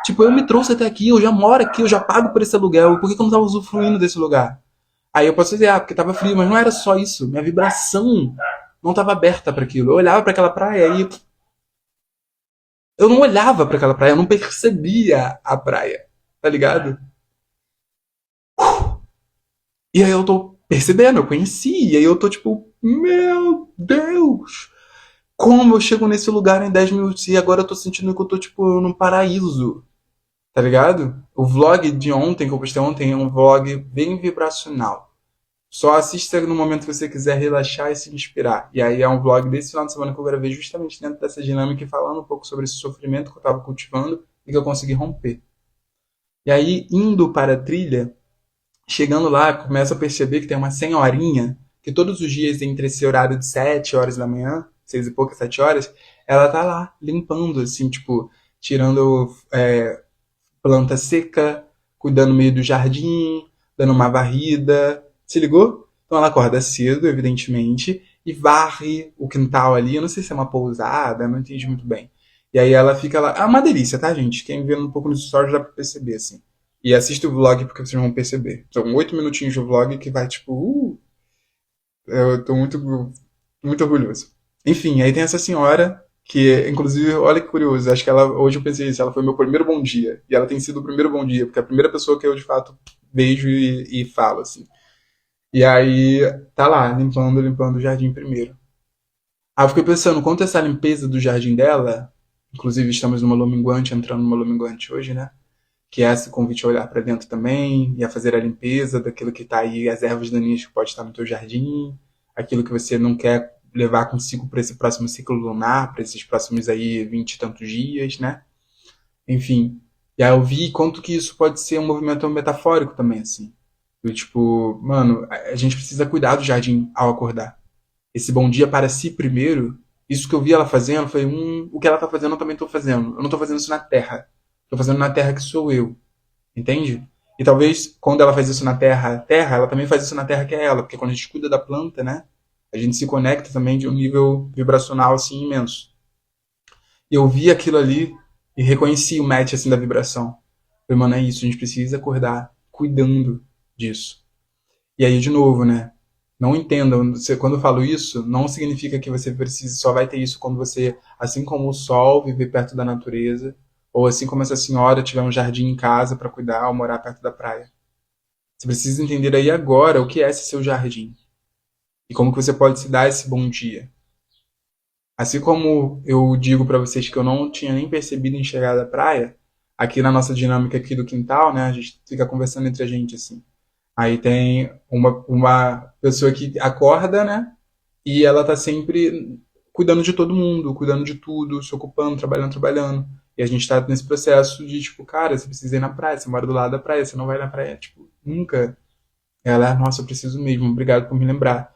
Tipo, eu me trouxe até aqui, eu já moro aqui, eu já pago por esse aluguel. Por que eu não tava usufruindo desse lugar? Aí eu posso dizer, porque tava frio, mas não era só isso. Minha vibração não estava aberta para aquilo. Eu olhava para aquela praia e eu não olhava para aquela praia, eu não percebia a praia, tá ligado? E aí eu tô percebendo, eu conheci, e aí eu tô tipo, meu Deus! Como eu chego nesse lugar em 10 minutos e agora eu tô sentindo que eu tô tipo num paraíso, tá ligado? O vlog de ontem, que eu postei ontem, é um vlog bem vibracional. Só assista no momento que você quiser relaxar e se inspirar. E aí é um vlog desse final de semana que eu gravei justamente dentro dessa dinâmica e falando um pouco sobre esse sofrimento que eu estava cultivando e que eu consegui romper. E aí, indo para a trilha, chegando lá, começo a perceber que tem uma senhorinha que todos os dias, entre esse horário de 7 horas da manhã, 6 e poucas, 7 horas, ela tá lá, limpando, assim, tipo, tirando planta seca, cuidando meio do jardim, dando uma varrida. Se ligou? Então ela acorda cedo, evidentemente, e varre o quintal ali. Eu não sei se é uma pousada, não entendi muito bem. E aí ela fica lá. É uma delícia, tá, gente? Quem vê um pouco nos stories dá pra perceber, assim. E assiste o vlog porque vocês vão perceber. São 8 minutinhos de vlog que vai, tipo, eu tô muito orgulhoso. Enfim, aí tem essa senhora que, inclusive, olha que curioso, acho que ela, hoje eu pensei isso, ela foi meu primeiro bom dia. E ela tem sido o primeiro bom dia, porque é a primeira pessoa que eu, de fato, vejo e falo, assim. E aí, tá lá, limpando o jardim primeiro. Aí eu fiquei pensando, quanto essa limpeza do jardim dela, inclusive estamos numa lua minguante, entrando numa lua minguante hoje, né? Que é esse convite a olhar para dentro também, e a fazer a limpeza daquilo que tá aí, as ervas daninhas que pode estar no teu jardim, aquilo que você não quer levar consigo para esse próximo ciclo lunar, para esses próximos aí 20 e tantos dias, né? Enfim. E aí eu vi quanto que isso pode ser um movimento metafórico também, assim. Do tipo, mano, a gente precisa cuidar do jardim ao acordar. Esse bom dia para si primeiro, isso que eu vi ela fazendo foi o que ela tá fazendo eu também tô fazendo. Eu não tô fazendo isso na terra. Tô fazendo na terra que sou eu. Entende? E talvez quando ela faz isso na terra, ela também faz isso na terra que é ela, porque quando a gente cuida da planta, né, a gente se conecta também de um nível vibracional assim imenso. E eu vi aquilo ali e reconheci o match assim da vibração. Falei, mano, é isso, a gente precisa acordar cuidando disso. E aí, de novo, né? Não entendam, quando eu falo isso, não significa que você precisa, só vai ter isso quando você, assim como o sol, viver perto da natureza, ou assim como essa senhora tiver um jardim em casa para cuidar ou morar perto da praia. Você precisa entender aí agora o que é esse seu jardim e como que você pode se dar esse bom dia. Assim como eu digo para vocês que eu não tinha nem percebido enxergar da praia, aqui na nossa dinâmica aqui do quintal, né, a gente fica conversando entre a gente assim. Aí tem uma pessoa que acorda, né? E ela tá sempre cuidando de todo mundo, cuidando de tudo, se ocupando, trabalhando, trabalhando. E a gente tá nesse processo de, tipo, cara, você precisa ir na praia, você mora do lado da praia, você não vai na praia, tipo, nunca. Ela, nossa, eu preciso mesmo, obrigado por me lembrar.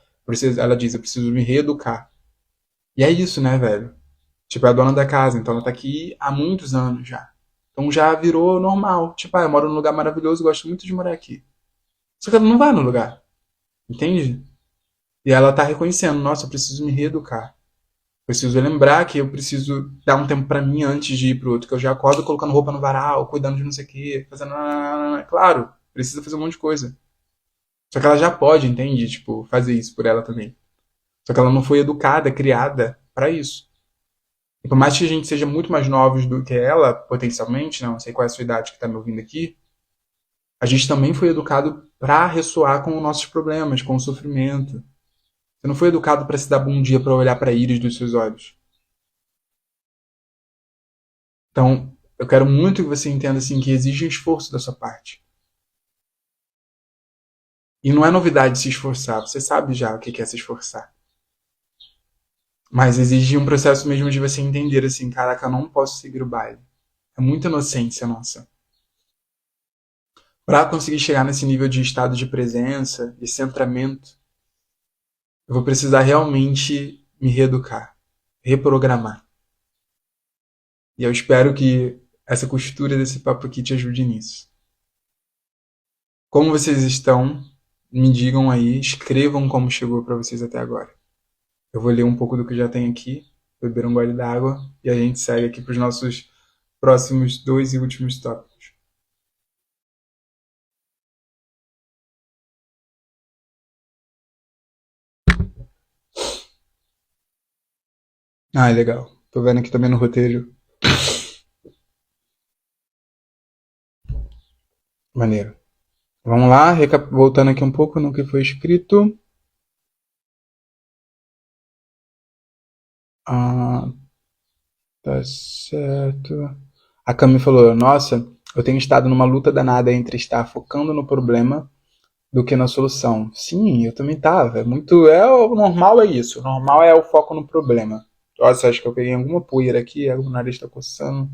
Ela diz, eu preciso me reeducar. E é isso, né, velho? Tipo, é a dona da casa, então ela tá aqui há muitos anos já. Então já virou normal. Tipo, eu moro num lugar maravilhoso, gosto muito de morar aqui. Só que ela não vai no lugar, entende? E ela tá reconhecendo, nossa, eu preciso me reeducar. Preciso lembrar que eu preciso dar um tempo pra mim antes de ir pro outro, que eu já acordo colocando roupa no varal, cuidando de não sei o quê, fazendo. Claro, precisa fazer um monte de coisa. Só que ela já pode, entende? Tipo, fazer isso por ela também. Só que ela não foi educada, criada pra isso. E por mais que a gente seja muito mais novos do que ela, potencialmente, não sei qual é a sua idade que tá me ouvindo aqui, a gente também foi educado pra ressoar com os nossos problemas, com o sofrimento. Você não foi educado para se dar bom dia para olhar para a íris dos seus olhos. Então, eu quero muito que você entenda assim que exige um esforço da sua parte. E não é novidade se esforçar, você sabe já o que é se esforçar. Mas exige um processo mesmo de você entender assim, caraca, eu não posso seguir o baile. É muita inocência nossa. Para conseguir chegar nesse nível de estado de presença, de centramento, eu vou precisar realmente me reeducar, reprogramar. E eu espero que essa costura desse papo aqui te ajude nisso. Como vocês estão? Me digam aí, escrevam como chegou para vocês até agora. Eu vou ler um pouco do que já tem aqui, beber um gole d'água e a gente segue aqui para os nossos próximos dois e últimos tópicos. Ah, legal. Tô vendo aqui também no roteiro. Maneiro. Vamos lá, voltando aqui um pouco no que foi escrito. Ah, tá certo. A Cami falou: Nossa, eu tenho estado numa luta danada entre estar focando no problema do que na solução. Sim, eu também tava. O normal é isso. O normal é o foco no problema. Nossa, acho que eu peguei alguma poeira aqui, o nariz tá coçando.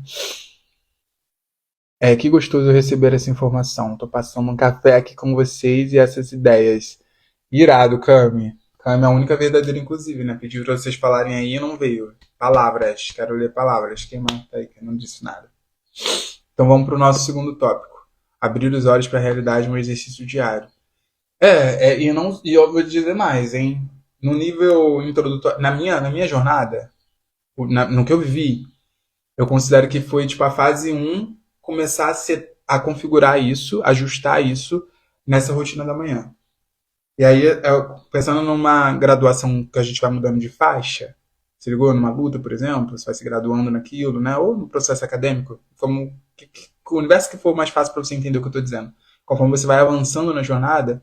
É, que gostoso receber essa informação. Tô passando um café aqui com vocês e essas ideias. Irado, Cami. Cami é a única verdadeira, inclusive, né? Pediu pra vocês falarem aí e não veio. Palavras. Quero ler palavras. Quem mais tá aí que não disse nada? Então vamos pro nosso segundo tópico. Abrir os olhos para a realidade no exercício diário. E eu vou dizer mais, hein? No nível introdutório, na minha jornada, no que eu vivi, eu considero que foi tipo a fase um começar a configurar isso, ajustar isso nessa rotina da manhã. E aí, pensando numa graduação que a gente vai mudando de faixa, se ligou? Numa luta, por exemplo, você vai se graduando naquilo, né? Ou no processo acadêmico, como o universo que for mais fácil para você entender o que eu estou dizendo. Conforme você vai avançando na jornada,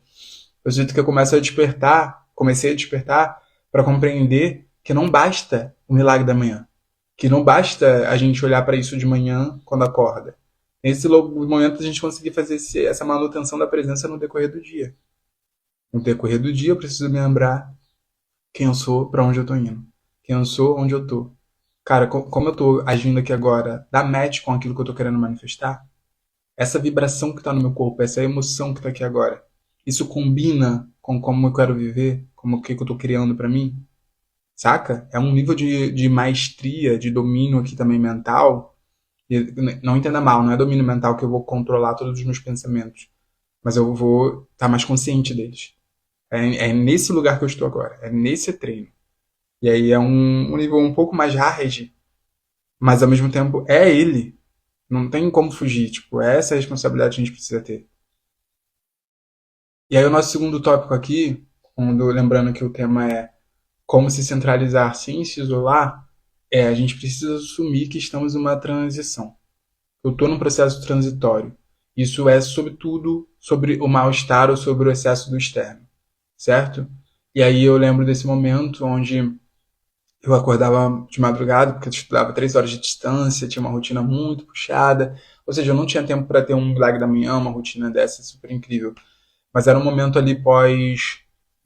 eu sinto que eu comecei a despertar para compreender que não basta o milagre da manhã. Que não basta a gente olhar para isso de manhã quando acorda. Nesse momento a gente conseguir fazer essa manutenção da presença no decorrer do dia. No decorrer do dia eu preciso me lembrar quem eu sou, para onde eu tô indo. Quem eu sou, onde eu tô. Cara, como eu tô agindo aqui agora, dá match com aquilo que eu tô querendo manifestar? Essa vibração que tá no meu corpo, essa emoção que tá aqui agora, isso combina com como eu quero viver, como o que eu tô criando pra mim? Saca? É um nível de maestria, de domínio aqui também mental. E não entenda mal, não é domínio mental que eu vou controlar todos os meus pensamentos. mas eu vou estar mais consciente deles. É nesse lugar que eu estou agora, é nesse treino. E aí é um nível um pouco mais hard, mas ao mesmo tempo é ele. Não tem como fugir, tipo, é essa a responsabilidade que a gente precisa ter. E aí o nosso segundo tópico aqui, lembrando que o tema é como se centralizar sem se isolar, a gente precisa assumir que estamos em uma transição. Eu estou num processo transitório. Isso é, sobretudo, sobre o mal-estar ou sobre o excesso do externo, certo? E aí eu lembro desse momento onde eu acordava de madrugada, porque eu estudava 3 horas de distância, tinha uma rotina muito puxada, ou seja, eu não tinha tempo para ter um milagre da manhã, uma rotina dessa super incrível. Mas era um momento ali pós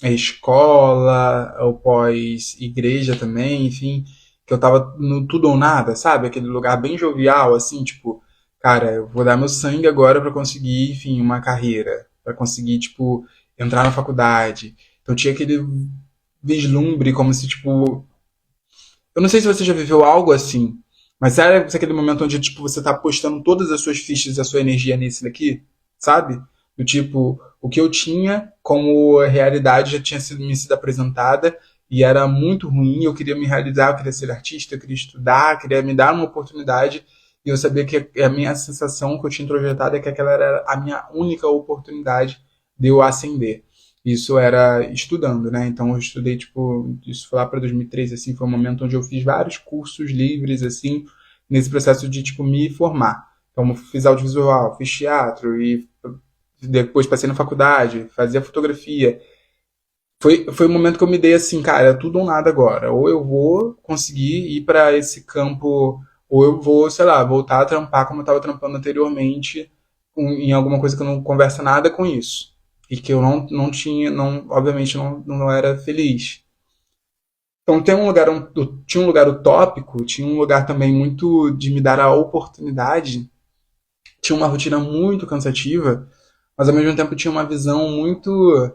escola, ou pós igreja também, enfim, que eu tava no tudo ou nada, sabe? Aquele lugar bem jovial, assim, tipo, cara, eu vou dar meu sangue agora pra conseguir, enfim, uma carreira, pra conseguir, tipo, entrar na faculdade. Então tinha aquele vislumbre como se, tipo, eu não sei se você já viveu algo assim, mas era aquele momento onde, tipo, você tá apostando todas as suas fichas e a sua energia nesse daqui, sabe? Do tipo, o que eu tinha como realidade já tinha me sido apresentada e era muito ruim, eu queria me realizar, eu queria ser artista, eu queria estudar, eu queria me dar uma oportunidade e eu sabia que a minha sensação que eu tinha introjetado é que aquela era a minha única oportunidade de eu ascender. Isso era estudando, né? Então eu estudei, tipo, isso foi lá para 2013, assim, foi um momento onde eu fiz vários cursos livres, assim, nesse processo de, tipo, me formar. Então eu fiz audiovisual, fiz teatro e depois passei na faculdade, fazia fotografia. Foi um momento que eu me dei assim, cara, tudo ou nada agora. Ou eu vou conseguir ir para esse campo, ou eu vou, sei lá, voltar a trampar como eu estava trampando anteriormente, em alguma coisa que não conversa nada com isso. E que eu não tinha, não, obviamente não era feliz. Então tem um lugar, tinha um lugar utópico, tinha um lugar também muito de me dar a oportunidade, tinha uma rotina muito cansativa, mas ao mesmo tempo tinha uma visão muito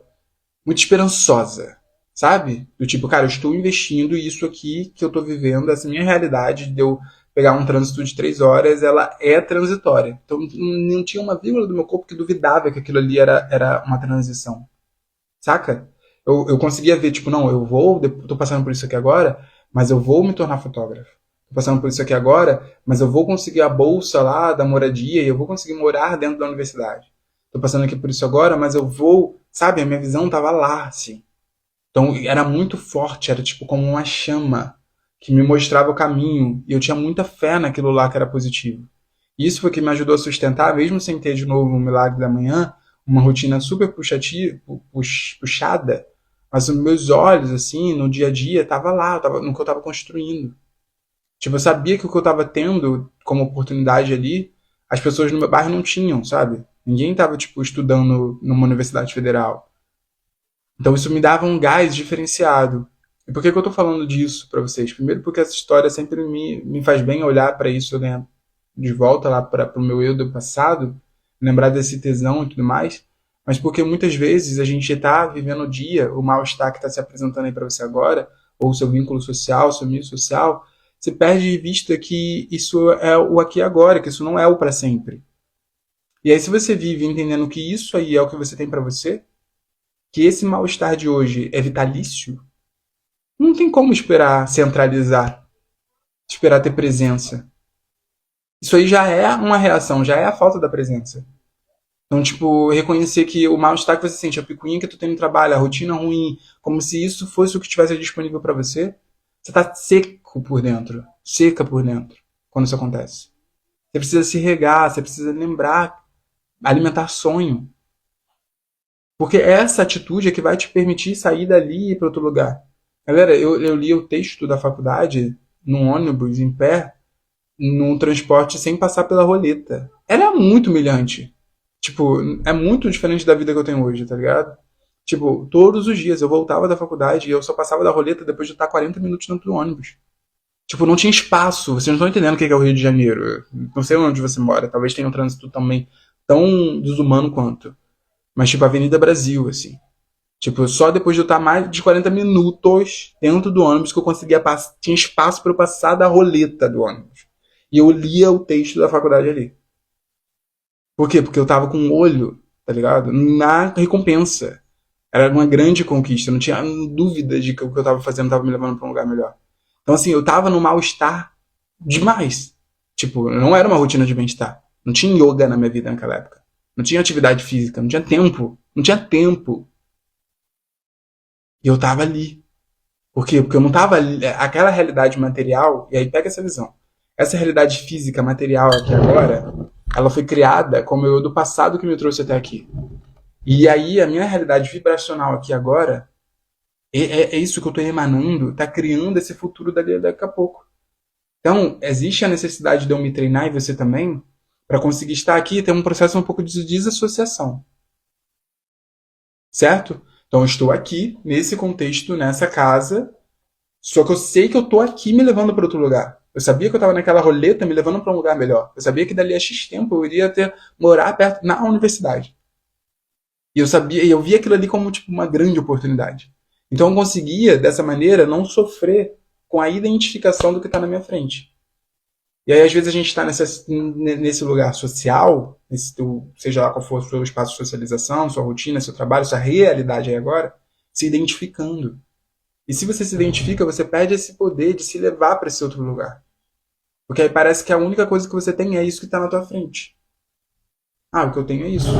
esperançosa, sabe? Do tipo, cara, eu estou investindo e isso aqui que eu estou vivendo, essa minha realidade de eu pegar um trânsito de 3 horas, ela é transitória. Então não tinha uma vírgula do meu corpo que duvidava que aquilo ali era uma transição, saca? Eu conseguia ver, tipo, não, eu vou, tô passando por isso aqui agora, mas eu vou me tornar fotógrafo. Tô passando por isso aqui agora, mas eu vou conseguir a bolsa lá da moradia e eu vou conseguir morar dentro da universidade. Tô passando aqui por isso agora, mas eu vou, sabe, a minha visão tava lá, assim. Então era muito forte, era tipo como uma chama que me mostrava o caminho e eu tinha muita fé naquilo lá que era positivo. E isso foi o que me ajudou a sustentar, mesmo sem ter de novo um milagre da manhã, uma rotina super puxada, mas os meus olhos, assim, no dia a dia, tava lá, tava, no que eu tava construindo. Tipo, eu sabia que o que eu tava tendo como oportunidade ali, as pessoas no meu bairro não tinham, sabe? Ninguém tava, tipo, estudando numa universidade federal. Então isso me dava um gás diferenciado. E por que eu tô falando disso pra vocês? Primeiro porque essa história sempre me faz bem olhar pra isso, né? De volta lá para o meu eu do passado, lembrar desse tesão e tudo mais, mas porque muitas vezes a gente está vivendo o dia, o mal-estar que está se apresentando aí para você agora, ou o seu vínculo social, o seu meio social, você perde de vista que isso é o aqui e agora, que isso não é o para sempre. E aí se você vive entendendo que isso aí é o que você tem para você, que esse mal-estar de hoje é vitalício, não tem como esperar centralizar, esperar ter presença. Isso aí já é uma reação, já é a falta da presença. Então, tipo, reconhecer que o mal-estar que você sente, a picuinha que tu tem no trabalho, a rotina ruim, como se isso fosse o que tivesse disponível para você, você tá seco por dentro, seca por dentro, quando isso acontece. Você precisa se regar, você precisa lembrar, alimentar sonho. Porque essa atitude é que vai te permitir sair dali e ir para outro lugar. Galera, eu li o texto da faculdade num ônibus, em pé, num transporte sem passar pela roleta. Era muito humilhante. Tipo, é muito diferente da vida que eu tenho hoje, tá ligado? Tipo, todos os dias eu voltava da faculdade e eu só passava da roleta depois de estar 40 minutos dentro do ônibus. Tipo, não tinha espaço. Vocês não estão entendendo o que é o Rio de Janeiro. Não sei onde você mora. Talvez tenha um trânsito também tão desumano quanto. Mas, tipo, Avenida Brasil, assim. Tipo, só depois de eu estar mais de 40 minutos dentro do ônibus que eu conseguia passar. Tinha espaço para eu passar da roleta do ônibus. E eu lia o texto da faculdade ali. Por quê? Porque eu tava com o olho. tá ligado? Na recompensa. Era uma grande conquista, eu não tinha dúvida de que o que eu tava fazendo tava me levando pra um lugar melhor. Então, assim, eu tava no mal-estar demais. Tipo, não era uma rotina de bem-estar. Não tinha yoga na minha vida naquela época. Não tinha atividade física, não tinha tempo. Não tinha tempo. E eu tava ali. Por quê? Porque eu não tava ali. Aquela realidade material, e aí pega essa visão. Essa realidade física, material aqui agora, ela foi criada como eu do passado que me trouxe até aqui. E aí a minha realidade vibracional aqui agora é isso que eu estou emanando, está criando esse futuro daqui a pouco. Então, existe a necessidade de eu me treinar e você também, para conseguir estar aqui e ter um processo um pouco de desassociação, certo? Então, eu estou aqui, nesse contexto, nessa casa, só que eu sei que eu estou aqui me levando para outro lugar. Eu sabia que eu estava naquela roleta me levando para um lugar melhor. Eu sabia que dali a X tempo eu iria morar perto na universidade. E eu via aquilo ali como tipo uma grande oportunidade. Então eu conseguia, dessa maneira, não sofrer com a identificação do que está na minha frente. E aí, às vezes, a gente está nesse lugar social, seja lá qual for o seu espaço de socialização, sua rotina, seu trabalho, sua realidade aí agora, se identificando. E se você se identifica, você perde esse poder de se levar para esse outro lugar. Porque aí parece que a única coisa que você tem é isso que está na tua frente. Ah, o que eu tenho é isso.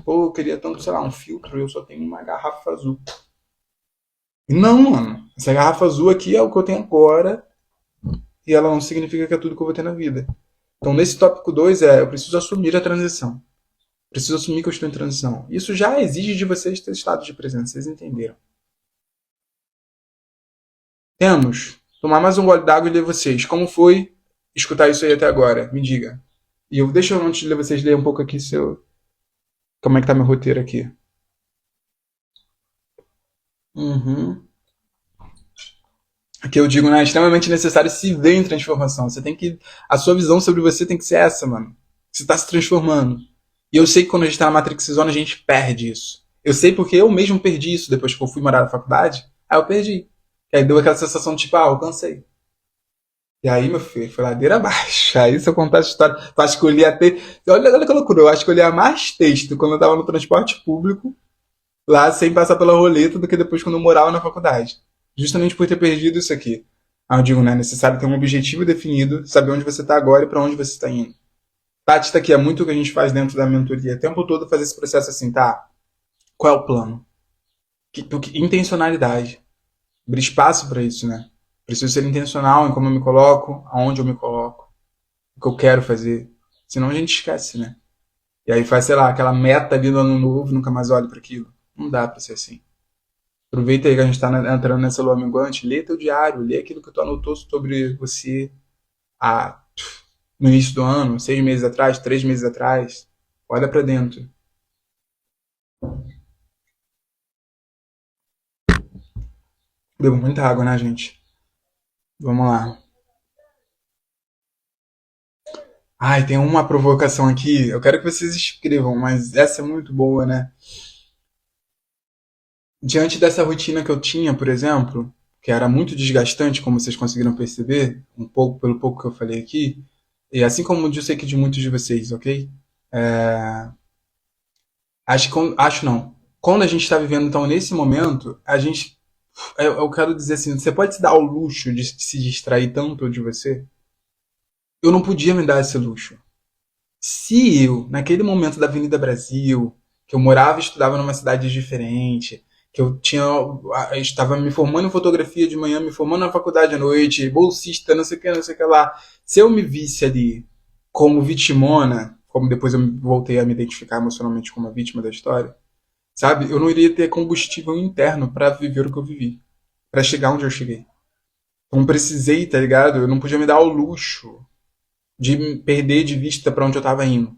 Pô, eu queria tanto, sei lá, um filtro, eu só tenho uma garrafa azul. Não, mano. Essa garrafa azul aqui é o que eu tenho agora e ela não significa que é tudo que eu vou ter na vida. Então, nesse tópico 2 eu preciso assumir a transição. Preciso assumir que eu estou em transição. Isso já exige de vocês ter estado de presença, vocês entenderam. Temos. Tomar mais um gole d'água e ler vocês. Como foi escutar isso aí até agora? Me diga. E deixa eu, antes de ler vocês, ler um pouco aqui como é que tá meu roteiro aqui. Uhum. Que eu digo, né? É extremamente necessário se ver em transformação. Você tem que. A sua visão sobre você tem que ser essa, mano. Você tá se transformando. E eu sei que quando a gente tá na Matrix Zone, a gente perde isso. Eu sei porque eu mesmo perdi isso depois que eu fui morar na faculdade. Aí eu perdi. E aí deu aquela sensação de tipo, ah, eu cansei. E aí, meu filho, foi ladeira abaixo. Aí, se eu contar essa história, eu acho que eu li até. Olha que loucura, eu acho que eu lia mais texto quando eu tava no transporte público, lá sem passar pela roleta, do que depois quando eu morava na faculdade. Justamente por ter perdido isso aqui. Ah, eu digo, né? É necessário ter um objetivo definido, saber onde você está agora e para onde você está indo. Tati, tá aqui, é muito o que a gente faz dentro da mentoria. O tempo todo fazer esse processo assim, tá? Qual é o plano? Intencionalidade. Abrir espaço para isso, né? Preciso ser intencional em como eu me coloco, aonde eu me coloco, o que eu quero fazer. Senão a gente esquece, né? E aí faz, sei lá, aquela meta ali do ano novo, nunca mais olho para aquilo. Não dá para ser assim. Aproveita aí que a gente está entrando nessa lua minguante, lê teu diário, lê aquilo que tu anotou sobre você há, no início do ano, 6 meses atrás, 3 meses atrás. Olha para dentro. Bebo muita água, né, gente? Vamos lá. Ai, tem uma provocação aqui. Eu quero que vocês escrevam, mas essa é muito boa, né? Diante dessa rotina que eu tinha, por exemplo, que era muito desgastante, como vocês conseguiram perceber, um pouco pelo pouco que eu falei aqui, e assim como eu sei que de muitos de vocês, ok? É, acho não. Quando a gente está vivendo, então, nesse momento, a gente. Eu quero dizer assim, você pode se dar ao luxo de se distrair tanto de você? Eu não podia me dar esse luxo. Se eu, naquele momento da Avenida Brasil, que eu morava e estudava numa cidade diferente, que eu estava me formando em fotografia de manhã, me formando na faculdade à noite, bolsista, não sei o que, não sei o que lá. Se eu me visse ali como vitimona, como depois eu voltei a me identificar emocionalmente como uma vítima da história, sabe? Eu não iria ter combustível interno para viver o que eu vivi, para chegar onde eu cheguei. Então precisei, tá ligado? Eu não podia me dar ao luxo de me perder de vista para onde eu tava indo.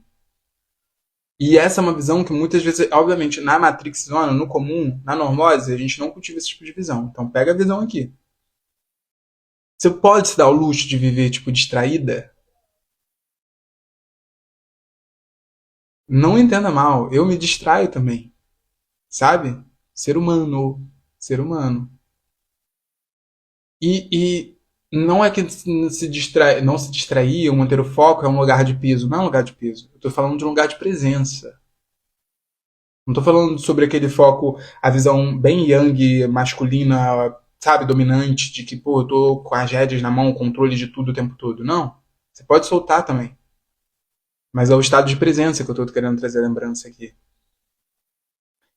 E essa é uma visão que muitas vezes, obviamente, na Matrix Zona, no comum, na normose, a gente não cultiva esse tipo de visão. Então pega a visão aqui. Você pode se dar o luxo de viver, tipo, distraída? Não entenda mal, eu me distraio também, sabe? Ser humano, ser humano. E não é que não se distrair, ou manter o foco é um lugar de peso. Não é um lugar de peso. Eu tô falando de um lugar de presença. Não tô falando sobre aquele foco, a visão bem yang, masculina, sabe, dominante, de que, pô, eu tô com as rédeas na mão, o controle de tudo o tempo todo. Não. Você pode soltar também. Mas é o estado de presença que eu tô querendo trazer a lembrança aqui.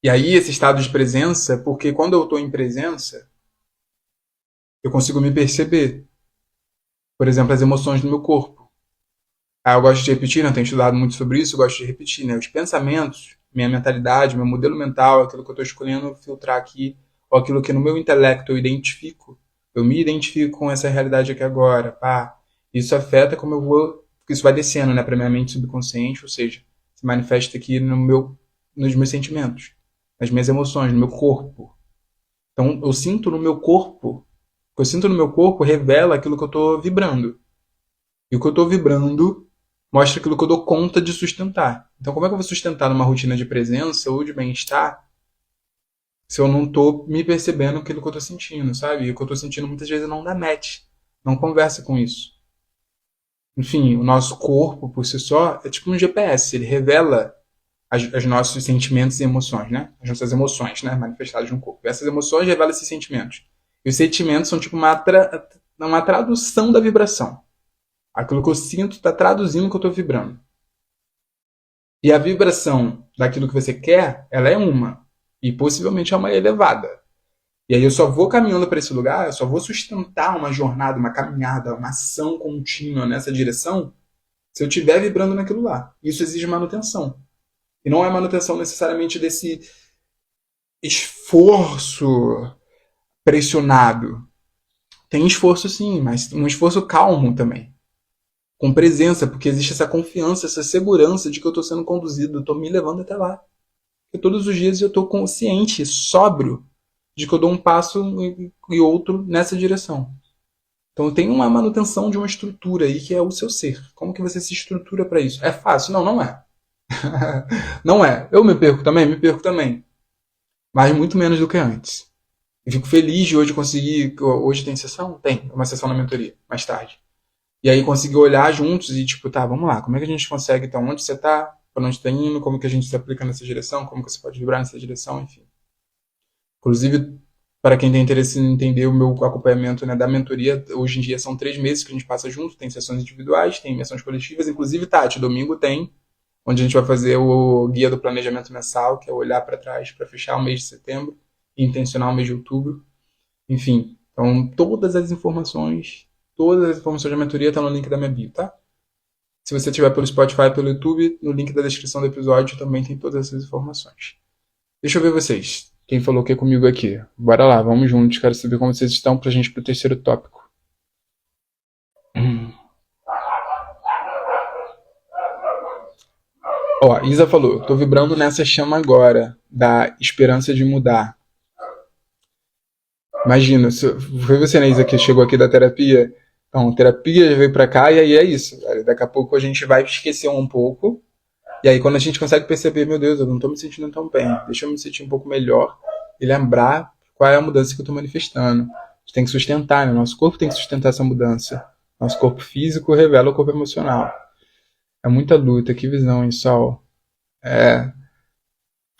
E aí, esse estado de presença, porque quando eu tô em presença, eu consigo me perceber. Por exemplo, as emoções no meu corpo. Ah, eu gosto de repetir, né? Eu tenho estudado muito sobre isso, eu gosto de repetir, né? Os pensamentos, minha mentalidade, meu modelo mental, aquilo que eu estou escolhendo filtrar aqui, ou aquilo que no meu intelecto eu identifico, eu me identifico com essa realidade aqui agora, pá. Isso afeta como eu vou, porque isso vai descendo, né, para minha mente subconsciente, ou seja, se manifesta aqui nos meus sentimentos, nas minhas emoções, no meu corpo. Então, eu sinto no meu corpo, o que eu sinto no meu corpo revela aquilo que eu estou vibrando. E o que eu estou vibrando mostra aquilo que eu dou conta de sustentar. Então, como é que eu vou sustentar numa rotina de presença ou de bem-estar se eu não estou me percebendo aquilo que eu estou sentindo, sabe? E o que eu estou sentindo muitas vezes não dá match, não conversa com isso. Enfim, o nosso corpo, por si só, é tipo um GPS, ele revela os nossos sentimentos e emoções, né? As nossas emoções, né? Manifestadas no corpo. Essas emoções revelam esses sentimentos. E os sentimentos são tipo uma tradução da vibração. Aquilo que eu sinto está traduzindo o que eu estou vibrando. E a vibração daquilo que você quer, ela é uma. E possivelmente é uma elevada. E aí eu só vou caminhando para esse lugar, eu só vou sustentar uma jornada, uma caminhada, uma ação contínua nessa direção, se eu estiver vibrando naquilo lá. Isso exige manutenção. E não é manutenção necessariamente desse esforço pressionado. Tem esforço sim, mas um esforço calmo também. Com presença, porque existe essa confiança, essa segurança de que eu estou sendo conduzido, eu estou me levando até lá. Porque todos os dias eu estou consciente, sóbrio, de que eu dou um passo e outro nessa direção. Então tem uma manutenção de uma estrutura aí que é o seu ser. Como que você se estrutura para isso? É fácil? Não, não é. Não é. Eu me perco também? Me perco também. Mas muito menos do que antes. Eu fico feliz de hoje conseguir. Hoje tem sessão? Tem. Uma sessão na mentoria, mais tarde. E aí conseguir olhar juntos e tipo, tá, vamos lá, como é que a gente consegue, então, onde você tá, para onde está indo, como que a gente se aplica nessa direção, como que você pode vibrar nessa direção, enfim. Inclusive, para quem tem interesse em entender o meu acompanhamento, né, da mentoria, hoje em dia são 3 meses que a gente passa junto, tem sessões individuais, tem imersões coletivas, inclusive, Tati, domingo tem, onde a gente vai fazer o guia do planejamento mensal, que é olhar para trás para fechar o mês de setembro e intencionar o mês de outubro. Enfim, então todas as informações da mentoria estão no link da minha bio, tá? Se você estiver pelo Spotify, pelo YouTube, no link da descrição do episódio também tem todas essas informações. Deixa eu ver vocês. Quem falou o que comigo aqui? Bora lá, vamos juntos. Quero saber como vocês estão pra gente ir pro terceiro tópico. Ó, Isa falou, tô vibrando nessa chama agora, da esperança de mudar. Imagina, foi você, né, Isa, que chegou aqui da terapia? Então, terapia veio pra cá e aí é isso. Daqui a pouco a gente vai esquecer um pouco. E aí quando a gente consegue perceber, meu Deus, eu não tô me sentindo tão bem. Deixa eu me sentir um pouco melhor e lembrar qual é a mudança que eu tô manifestando. A gente tem que sustentar, né? Nosso corpo tem que sustentar essa mudança. Nosso corpo físico revela o corpo emocional. É muita luta, que visão, hein, Sol?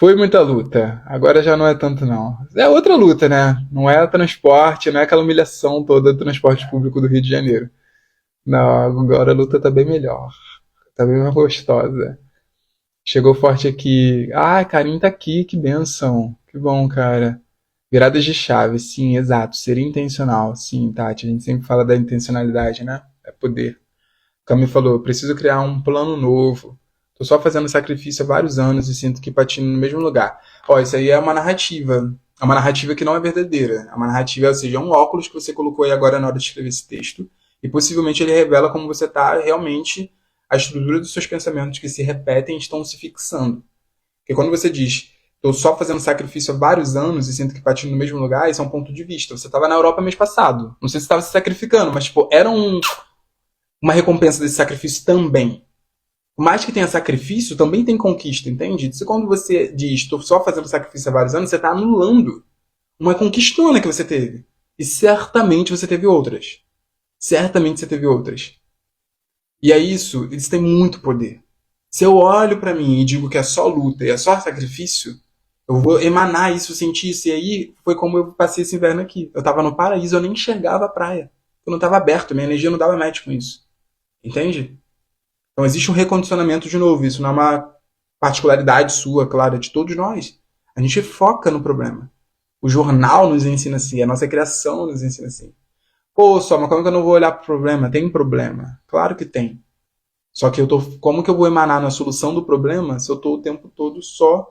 Foi muita luta. Agora já não é tanto, não. É outra luta, né? Não é transporte, não é aquela humilhação toda do transporte público do Rio de Janeiro. Não, agora a luta tá bem melhor. Tá bem mais gostosa. Chegou forte aqui. Ah, Karim tá aqui, que benção. Que bom, cara. Viradas de chave, sim, exato. Ser intencional, sim, Tati. A gente sempre fala da intencionalidade, né? É poder. O Cami falou, preciso criar um plano novo. Tô só fazendo sacrifício há vários anos e sinto que patino no mesmo lugar. Ó, isso aí é uma narrativa. É uma narrativa que não é verdadeira. É uma narrativa, ou seja, é um óculos que você colocou aí agora na hora de escrever esse texto. E possivelmente ele revela como você tá realmente, a estrutura dos seus pensamentos que se repetem estão se fixando. Porque quando você diz, estou só fazendo sacrifício há vários anos e sinto que patino no mesmo lugar, isso é um ponto de vista. Você estava na Europa mês passado. Não sei se estava se sacrificando, mas tipo, era uma recompensa desse sacrifício também. Por mais que tenha sacrifício, também tem conquista, entende? Isso quando você diz, estou só fazendo sacrifício há vários anos, você está anulando uma conquistona que você teve. E certamente você teve outras. Certamente você teve outras. E é isso tem muito poder. Se eu olho pra mim e digo que é só luta e é só sacrifício, eu vou emanar isso, sentir isso. E aí foi como eu passei esse inverno aqui. Eu tava no paraíso, eu nem enxergava a praia. Eu não tava aberto, minha energia não dava match com isso. Entende? Então existe um recondicionamento de novo. Isso não é uma particularidade sua, claro, é de todos nós. A gente foca no problema. O jornal nos ensina assim, a nossa criação nos ensina assim. Pô, só, mas como é que eu não vou olhar pro problema? Tem problema. Claro que tem. Só que eu tô. Como que eu vou emanar na solução do problema se eu tô o tempo todo só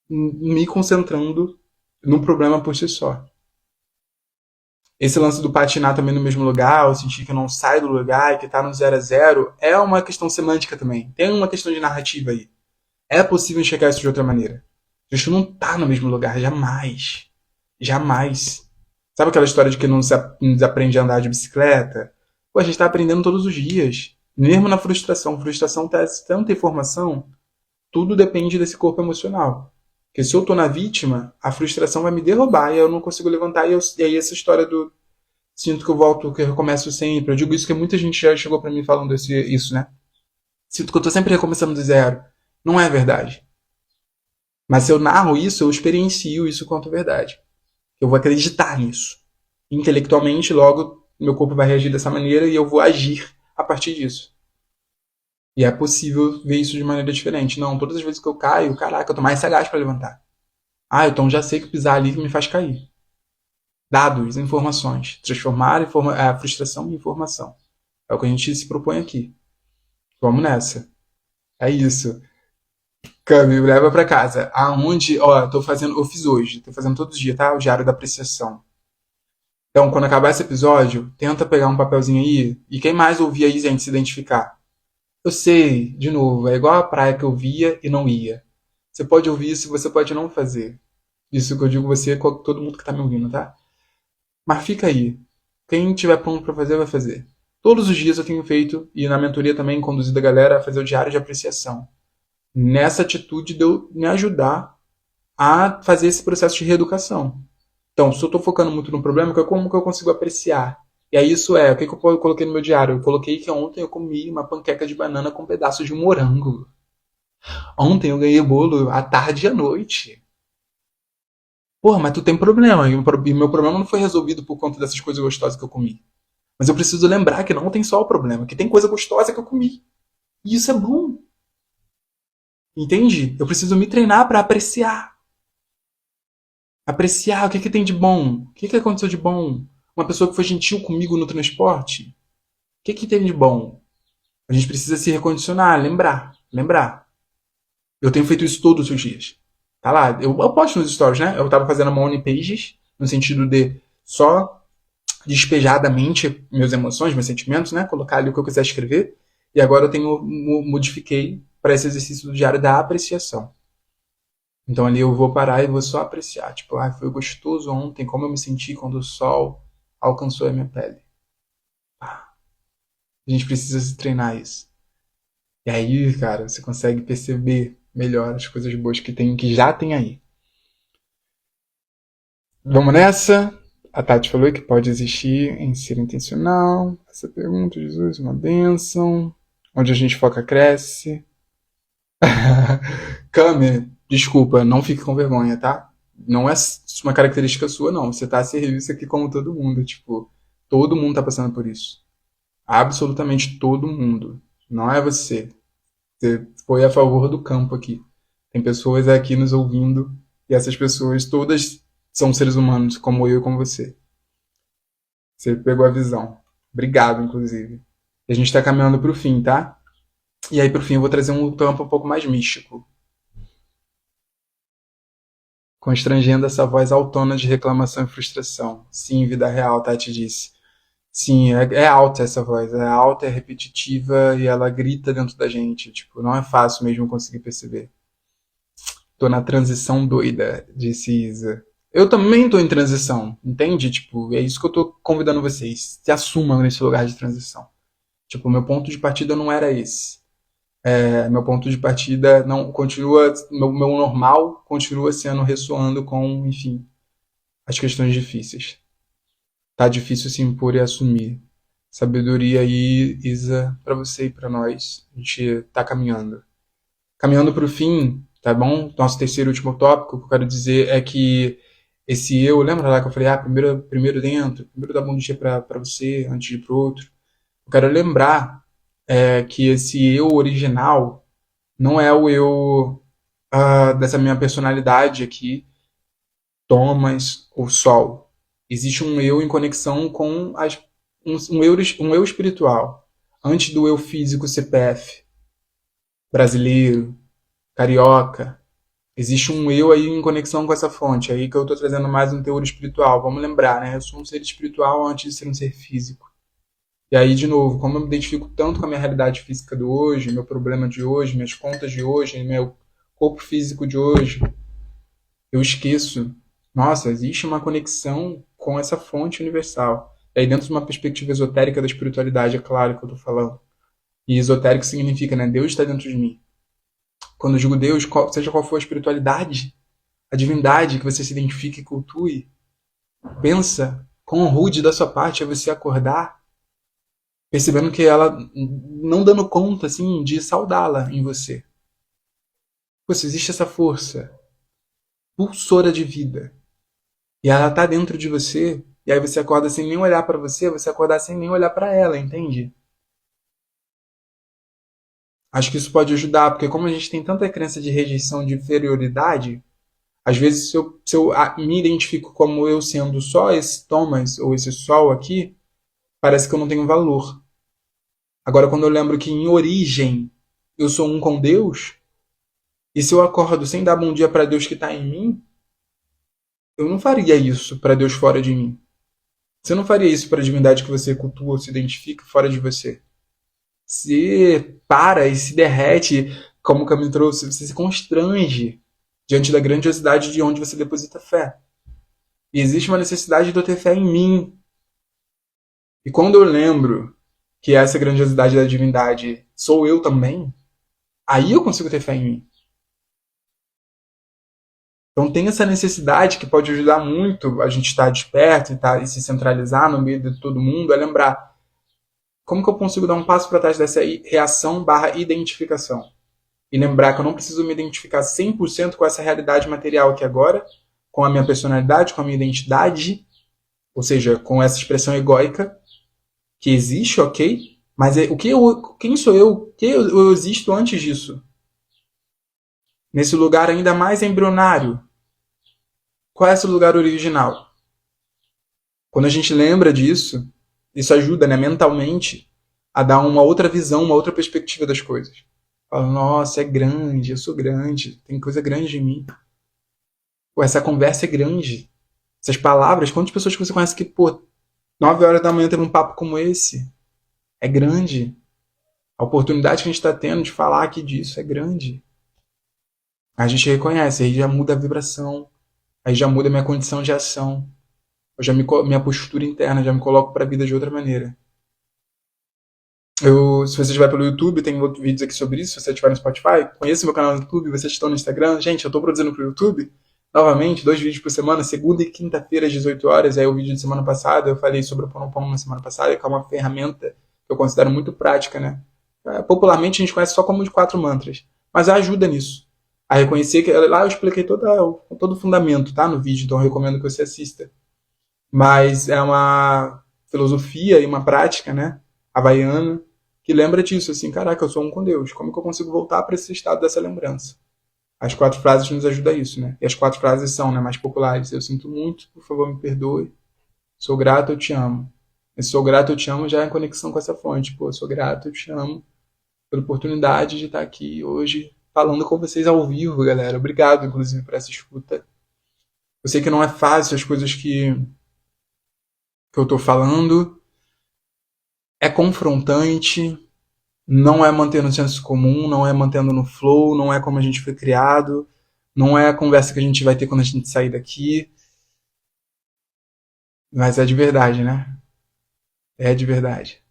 me concentrando no problema por si só? Esse lance do patinar também no mesmo lugar, ou sentir que não sai do lugar e que tá no zero a zero, é uma questão semântica também. Tem uma questão de narrativa aí. É possível enxergar isso de outra maneira. A gente não tá no mesmo lugar, jamais. Jamais. Sabe aquela história de que não se aprende a andar de bicicleta? Pô, a gente tá aprendendo todos os dias. Mesmo na frustração. Frustração traz tanta informação. Tudo depende desse corpo emocional. Porque se eu tô na vítima, a frustração vai me derrubar e eu não consigo levantar. E aí essa história do sinto que eu volto, que eu recomeço sempre. Eu digo isso porque muita gente já chegou pra mim falando isso, né? Sinto que eu tô sempre recomeçando do zero. Não é verdade. Mas se eu narro isso, eu experiencio isso quanto verdade. Eu vou acreditar nisso. Intelectualmente, logo, meu corpo vai reagir dessa maneira e eu vou agir a partir disso. E é possível ver isso de maneira diferente. Não, todas as vezes que eu caio, caraca, eu tô mais sagaz para levantar. Ah, então já sei que pisar ali me faz cair. Dados, informações. Transformar a frustração em informação. É o que a gente se propõe aqui. Vamos nessa. É isso. Cami, leva pra casa. Aonde, ó, eu fiz hoje, tô fazendo todo dia, tá? O diário da apreciação. Então, quando acabar esse episódio, tenta pegar um papelzinho aí. E quem mais ouvir aí, gente, se identificar. Eu sei, de novo, é igual a praia que eu via e não ia. Você pode ouvir isso, você pode não fazer. Isso que eu digo você, com todo mundo que tá me ouvindo, tá? Mas fica aí. Quem tiver pronto pra fazer, vai fazer. Todos os dias eu tenho feito, e na mentoria também conduzido a galera a fazer o diário de apreciação. Nessa atitude de eu me ajudar a fazer esse processo de reeducação. Então, se eu estou focando muito no problema, como que eu consigo apreciar? E aí isso o que eu coloquei no meu diário? Eu coloquei que ontem eu comi uma panqueca de banana com um pedaço de morango. Ontem eu ganhei bolo à tarde e à noite. Porra, mas tu tem problema. E o meu problema não foi resolvido por conta dessas coisas gostosas que eu comi. Mas eu preciso lembrar que não tem só o problema, que tem coisa gostosa que eu comi. E isso é bom. Entende? Eu preciso me treinar para apreciar. Apreciar o que tem de bom. O que aconteceu de bom? Uma pessoa que foi gentil comigo no transporte. O que tem de bom? A gente precisa se recondicionar, lembrar. Lembrar. Eu tenho feito isso todos os dias. Tá lá. Eu posto nos stories, né? Eu tava fazendo uma on pages, no sentido de só despejar da mente meus emoções, meus sentimentos, né? Colocar ali o que eu quiser escrever. E agora eu modifiquei para esse exercício do diário da apreciação. Então ali eu vou parar e vou só apreciar. Tipo, foi gostoso ontem, como eu me senti quando o sol alcançou a minha pele. A gente precisa se treinar isso. E aí, cara, você consegue perceber melhor as coisas boas que já tem aí. Vamos nessa? A Tati falou que pode existir em ser intencional. Essa pergunta, Jesus, uma bênção. Onde a gente foca, cresce. Cami, desculpa, não fique com vergonha, tá? Não é uma característica sua, não. Você tá a serviço aqui como todo mundo. Tipo, todo mundo tá passando por isso. Absolutamente todo mundo. Não é você. Você foi a favor do campo aqui. Tem pessoas aqui nos ouvindo e essas pessoas todas são seres humanos, como eu e como você. Você pegou a visão. Obrigado, inclusive. E a gente tá caminhando pro fim, tá? E aí, pro fim, eu vou trazer um campo um pouco mais místico. Constrangendo essa voz autona de reclamação e frustração. Sim, vida real, Tati disse. Sim, é alta essa voz. É alta, é repetitiva e ela grita dentro da gente. Tipo, não é fácil mesmo conseguir perceber. Tô na transição doida, disse Isa. Eu também tô em transição, entende? Tipo, é isso que eu tô convidando vocês. Se assumam nesse lugar de transição. Tipo, meu ponto de partida não era esse. Meu ponto de partida não continua, meu normal continua sendo ressoando com, enfim, as questões difíceis. Tá difícil se impor e assumir. sabedoria aí, Isa, pra você e pra nós. A gente tá caminhando. Caminhando pro fim, tá bom? Nosso terceiro e último tópico, o que eu quero dizer é que esse eu, lembra lá que eu falei, primeiro dentro, primeiro dar bom dia pra você, antes de ir pro outro. Eu quero lembrar que esse eu original não é o eu dessa minha personalidade aqui, Thomas ou Sol. Existe um eu em conexão com um eu espiritual. Antes do eu físico CPF, brasileiro, carioca. Existe um eu aí em conexão com essa fonte. Aí que eu estou trazendo mais um teor espiritual. Vamos lembrar, né? Eu sou um ser espiritual antes de ser um ser físico. E aí, de novo, como eu me identifico tanto com a minha realidade física do hoje, meu problema de hoje, minhas contas de hoje, meu corpo físico de hoje, eu esqueço. Nossa, existe uma conexão com essa fonte universal. E aí, dentro de uma perspectiva esotérica da espiritualidade, é claro que eu estou falando. E esotérico significa, né? Deus está dentro de mim. Quando eu digo Deus, seja qual for a espiritualidade, a divindade que você se identifique e cultue, pensa quão rude da sua parte é você acordar percebendo que ela não dando conta assim de saudá-la em você. Poxa, existe essa força pulsora de vida e ela tá dentro de você e aí você acorda sem nem olhar para você acordar sem nem olhar para ela, entende? Acho que isso pode ajudar, porque como a gente tem tanta crença de rejeição, de inferioridade, às vezes se eu me identifico como eu sendo só esse Thomas ou esse Sol aqui, parece que eu não tenho valor. Agora, quando eu lembro que em origem eu sou um com Deus, e se eu acordo sem dar bom dia para Deus que está em mim, eu não faria isso para Deus fora de mim. Você não faria isso para a divindade que você cultua ou se identifica fora de você. Você para e se derrete, como o Caminho trouxe, você se constrange diante da grandiosidade de onde você deposita fé. E existe uma necessidade de eu ter fé em mim. E quando eu lembro que essa grandiosidade da divindade sou eu também, aí eu consigo ter fé em mim. Então tem essa necessidade que pode ajudar muito a gente estar desperto e se centralizar no meio de todo mundo, é lembrar como que eu consigo dar um passo para trás dessa reação barra identificação. E lembrar que eu não preciso me identificar 100% com essa realidade material aqui agora, com a minha personalidade, com a minha identidade, ou seja, com essa expressão egóica, que existe, ok? Mas quem sou eu? Que eu existo antes disso? Nesse lugar ainda mais embrionário. Qual é esse lugar original? Quando a gente lembra disso, isso ajuda, né, mentalmente, a dar uma outra visão, uma outra perspectiva das coisas. Fala, nossa, é grande, eu sou grande, tem coisa grande em mim. Pô, essa conversa é grande. Essas palavras, quantas pessoas que você conhece que, pô, 9 horas da manhã teve um papo como esse? É grande. A oportunidade que a gente está tendo de falar aqui disso é grande. A gente reconhece, aí já muda a vibração, aí já muda a minha condição de ação. Minha postura interna, já me coloco para a vida de outra maneira. Se você estiver pelo YouTube, tem outros vídeos aqui sobre isso. Se você estiver no Spotify, conheça meu canal no YouTube. Vocês estão no Instagram. Gente, eu estou produzindo para o YouTube. Novamente, 2 vídeos por semana, segunda e quinta-feira às 18 horas. Aí o vídeo de semana passada, eu falei sobre o Ponopono na semana passada, que é uma ferramenta que eu considero muito prática, né? Popularmente a gente conhece só como de 4 mantras. Mas ajuda nisso. A reconhecer que lá eu expliquei todo o fundamento, tá? No vídeo, então eu recomendo que você assista. Mas é uma filosofia e uma prática, né? Havaiana, que lembra disso, assim, caraca, eu sou um com Deus. Como que eu consigo voltar para esse estado dessa lembrança? As 4 frases nos ajudam a isso, né? E as 4 frases são, né, mais populares. Eu sinto muito, por favor, me perdoe. Sou grato, eu te amo. Esse sou grato, eu te amo já é em conexão com essa fonte. Pô, sou grato, eu te amo pela oportunidade de estar aqui hoje falando com vocês ao vivo, galera. Obrigado, inclusive, por essa escuta. Eu sei que não é fácil as coisas que eu tô falando. É confrontante, não é mantendo o senso comum, não é mantendo no flow, não é como a gente foi criado, não é a conversa que a gente vai ter quando a gente sair daqui. Mas é de verdade, né? É de verdade.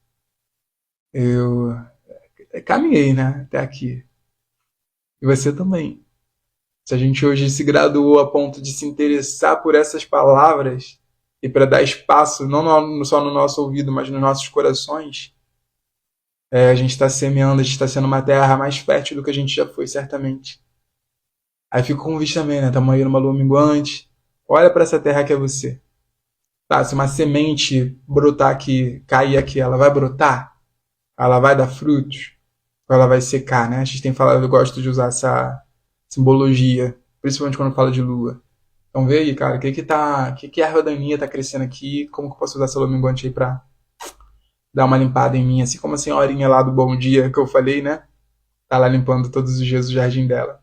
Eu caminhei, né, até aqui. E você também. Se a gente hoje se graduou a ponto de se interessar por essas palavras e para dar espaço, não só no nosso ouvido, mas nos nossos corações, a gente está semeando, a gente está sendo uma terra mais fértil do que a gente já foi, certamente. Aí fica o convite também, né? Estamos aí numa lua minguante. Olha para essa terra que é você. Tá? Se uma semente brotar aqui, cair aqui, ela vai brotar? Ela vai dar frutos? Ou ela vai secar, né? A gente tem falado, eu gosto de usar essa simbologia, principalmente quando fala de lua. Então vê aí, cara, que a erva daninha tá crescendo aqui, como que eu posso usar essa lua minguante aí pra dar uma limpada em mim, assim como a senhorinha lá do Bom Dia que eu falei, né? Tá lá limpando todos os dias o jardim dela.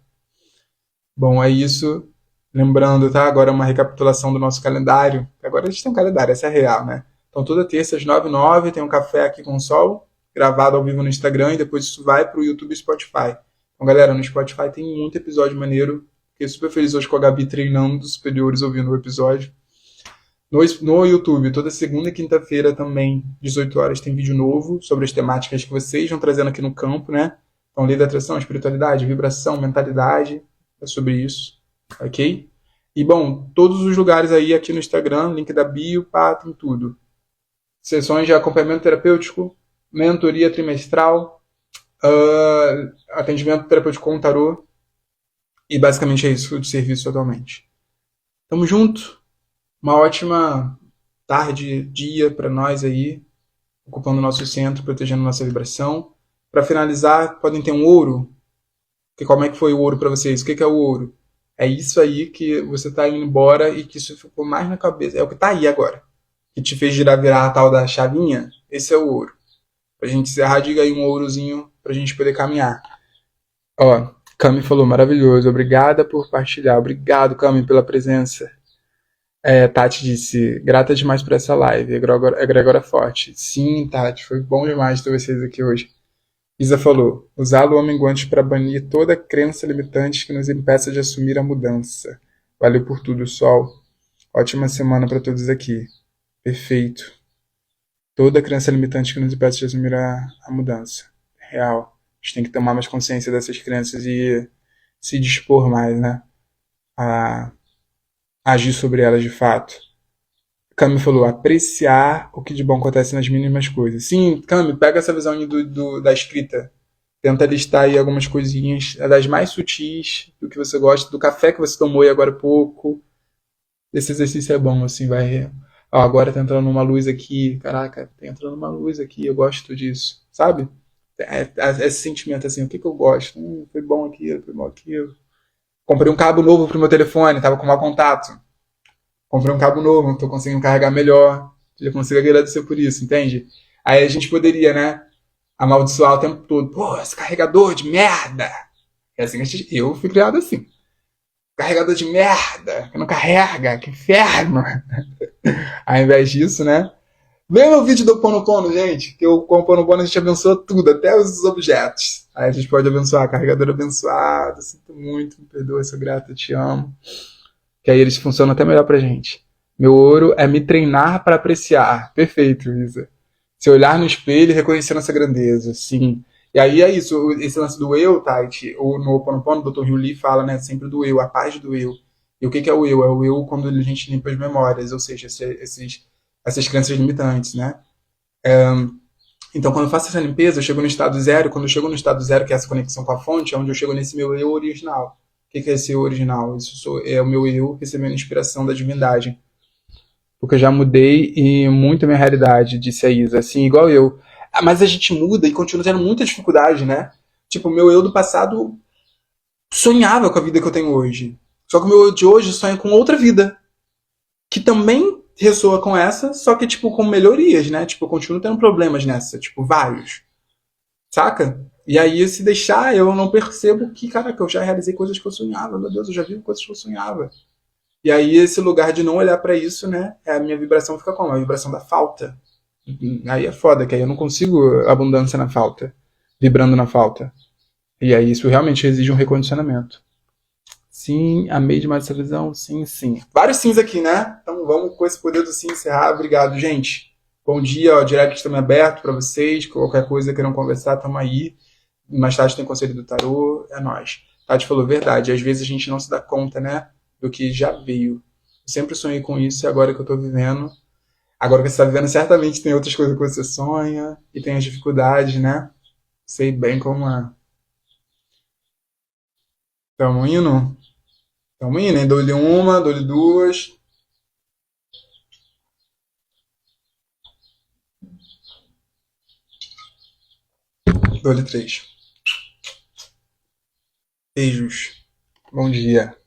Bom, é isso. Lembrando, tá? Agora uma recapitulação do nosso calendário. Agora a gente tem um calendário, essa é real, né? Então toda terça às 9h09 tem um café aqui com o sol, gravado ao vivo no Instagram, e depois isso vai pro YouTube e Spotify. Então, galera, no Spotify tem muito episódio maneiro. Fiquei super feliz hoje com a Gabi treinando dos superiores ouvindo o episódio. No YouTube, toda segunda e quinta-feira também, 18 horas, tem vídeo novo sobre as temáticas que vocês vão trazendo aqui no campo, né? Então, lei da atração, espiritualidade, vibração, mentalidade, é sobre isso, ok? E, bom, todos os lugares aí aqui no Instagram, link da bio, pá, tem tudo. Sessões de acompanhamento terapêutico, mentoria trimestral, atendimento terapêutico com tarô, e basicamente é isso de serviço atualmente. Tamo junto. Uma ótima tarde, dia para nós aí, ocupando o nosso centro, protegendo nossa vibração. Para finalizar, podem ter um ouro. Como é que foi o ouro para vocês? O que é o ouro? É isso aí que você tá indo embora e que isso ficou mais na cabeça. É o que tá aí agora. Que te fez virar a tal da chavinha. Esse é o ouro. Pra gente encerrar, diga aí um ourozinho pra gente poder caminhar. Ó, Cami falou, maravilhoso. Obrigada por partilhar. Obrigado, Cami, pela presença. Tati disse, grata demais por essa live, egrégora forte. Sim, Tati, foi bom demais ter vocês aqui hoje. Isa falou, usar a lua minguante para banir toda crença limitante que nos impeça de assumir a mudança. Valeu por tudo, Sol. Ótima semana para todos aqui. Perfeito. Toda crença limitante que nos impeça de assumir a mudança. Real. A gente tem que tomar mais consciência dessas crenças e se dispor mais, né? A agir sobre elas de fato. Cami falou, apreciar o que de bom acontece nas mínimas coisas. Sim, Cami, pega essa visão aí da escrita. Tenta listar aí algumas coisinhas, das mais sutis, do que você gosta, do café que você tomou aí agora há pouco. Esse exercício é bom, assim, vai... Ó, agora tá entrando uma luz aqui. Caraca, tá entrando uma luz aqui, eu gosto disso. Sabe? Esse sentimento assim, o que eu gosto? Foi bom aquilo, foi bom aquilo. Comprei um cabo novo pro meu telefone, tava com mau contato. Comprei um cabo novo, tô conseguindo carregar melhor. Já consigo agradecer por isso, entende? Aí a gente poderia, né, amaldiçoar o tempo todo. Pô, esse carregador de merda! É assim que eu fui criado assim. Carregador de merda, que não carrega, que inferno! Ao invés disso, né? Vê meu vídeo do Ponopono, gente, que com o Ponopono a gente abençoa tudo, até os objetos. Aí a gente pode abençoar, carregador abençoado, sinto muito, me perdoa, sou grato, te amo. Que aí eles funcionam até melhor pra gente. Meu ouro é me treinar para apreciar. Perfeito, Isa. Se olhar no espelho e reconhecer nossa grandeza, sim. E aí é isso, esse lance do eu, Tati, no Ho Oponopono, o Dr. Hugh Lee fala, né, sempre do eu, a paz do eu. E o que é o eu? É o eu quando a gente limpa as memórias, ou seja, essas crenças limitantes, né? Então, quando eu faço essa limpeza, eu chego no estado zero. Quando eu chego no estado zero, que é essa conexão com a fonte, é onde eu chego nesse meu eu original. O que é esse eu original? Isso é o meu eu recebendo inspiração da divindade. Porque eu já mudei e muito a minha realidade, disse a Isa. Assim, igual eu. Mas a gente muda e continua tendo muita dificuldade, né? Tipo, o meu eu do passado sonhava com a vida que eu tenho hoje. Só que o meu eu de hoje sonha com outra vida. Que também ressoa com essa, só que, tipo, com melhorias, né? Tipo, eu continuo tendo problemas nessa, tipo, vários. Saca? E aí, se deixar, eu não percebo que, caraca, eu já realizei coisas que eu sonhava. Meu Deus, eu já vi coisas que eu sonhava. E aí, esse lugar de não olhar pra isso, né? A minha vibração fica como? A vibração da falta. Aí é foda, que aí eu não consigo abundância na falta. Vibrando na falta. E aí, isso realmente exige um recondicionamento. Sim, amei demais essa visão. Sim, sim. Vários sims aqui, né? Então vamos com esse poder do sim encerrar. Obrigado, gente. Bom dia, ó, direct também aberto pra vocês. Qualquer coisa queiram conversar, tamo aí. Mais tarde tem conselho do tarô, é nóis. Tati falou verdade, às vezes a gente não se dá conta, né, do que já veio. sempre sonhei com isso e agora que eu tô vivendo. Agora que você tá vivendo, certamente tem outras coisas que você sonha e tem as dificuldades, né? Sei bem como é. Tamo indo? Tamo indo, hein? Dou-lhe uma, dou-lhe duas, dou-lhe três. Beijos. Bom dia.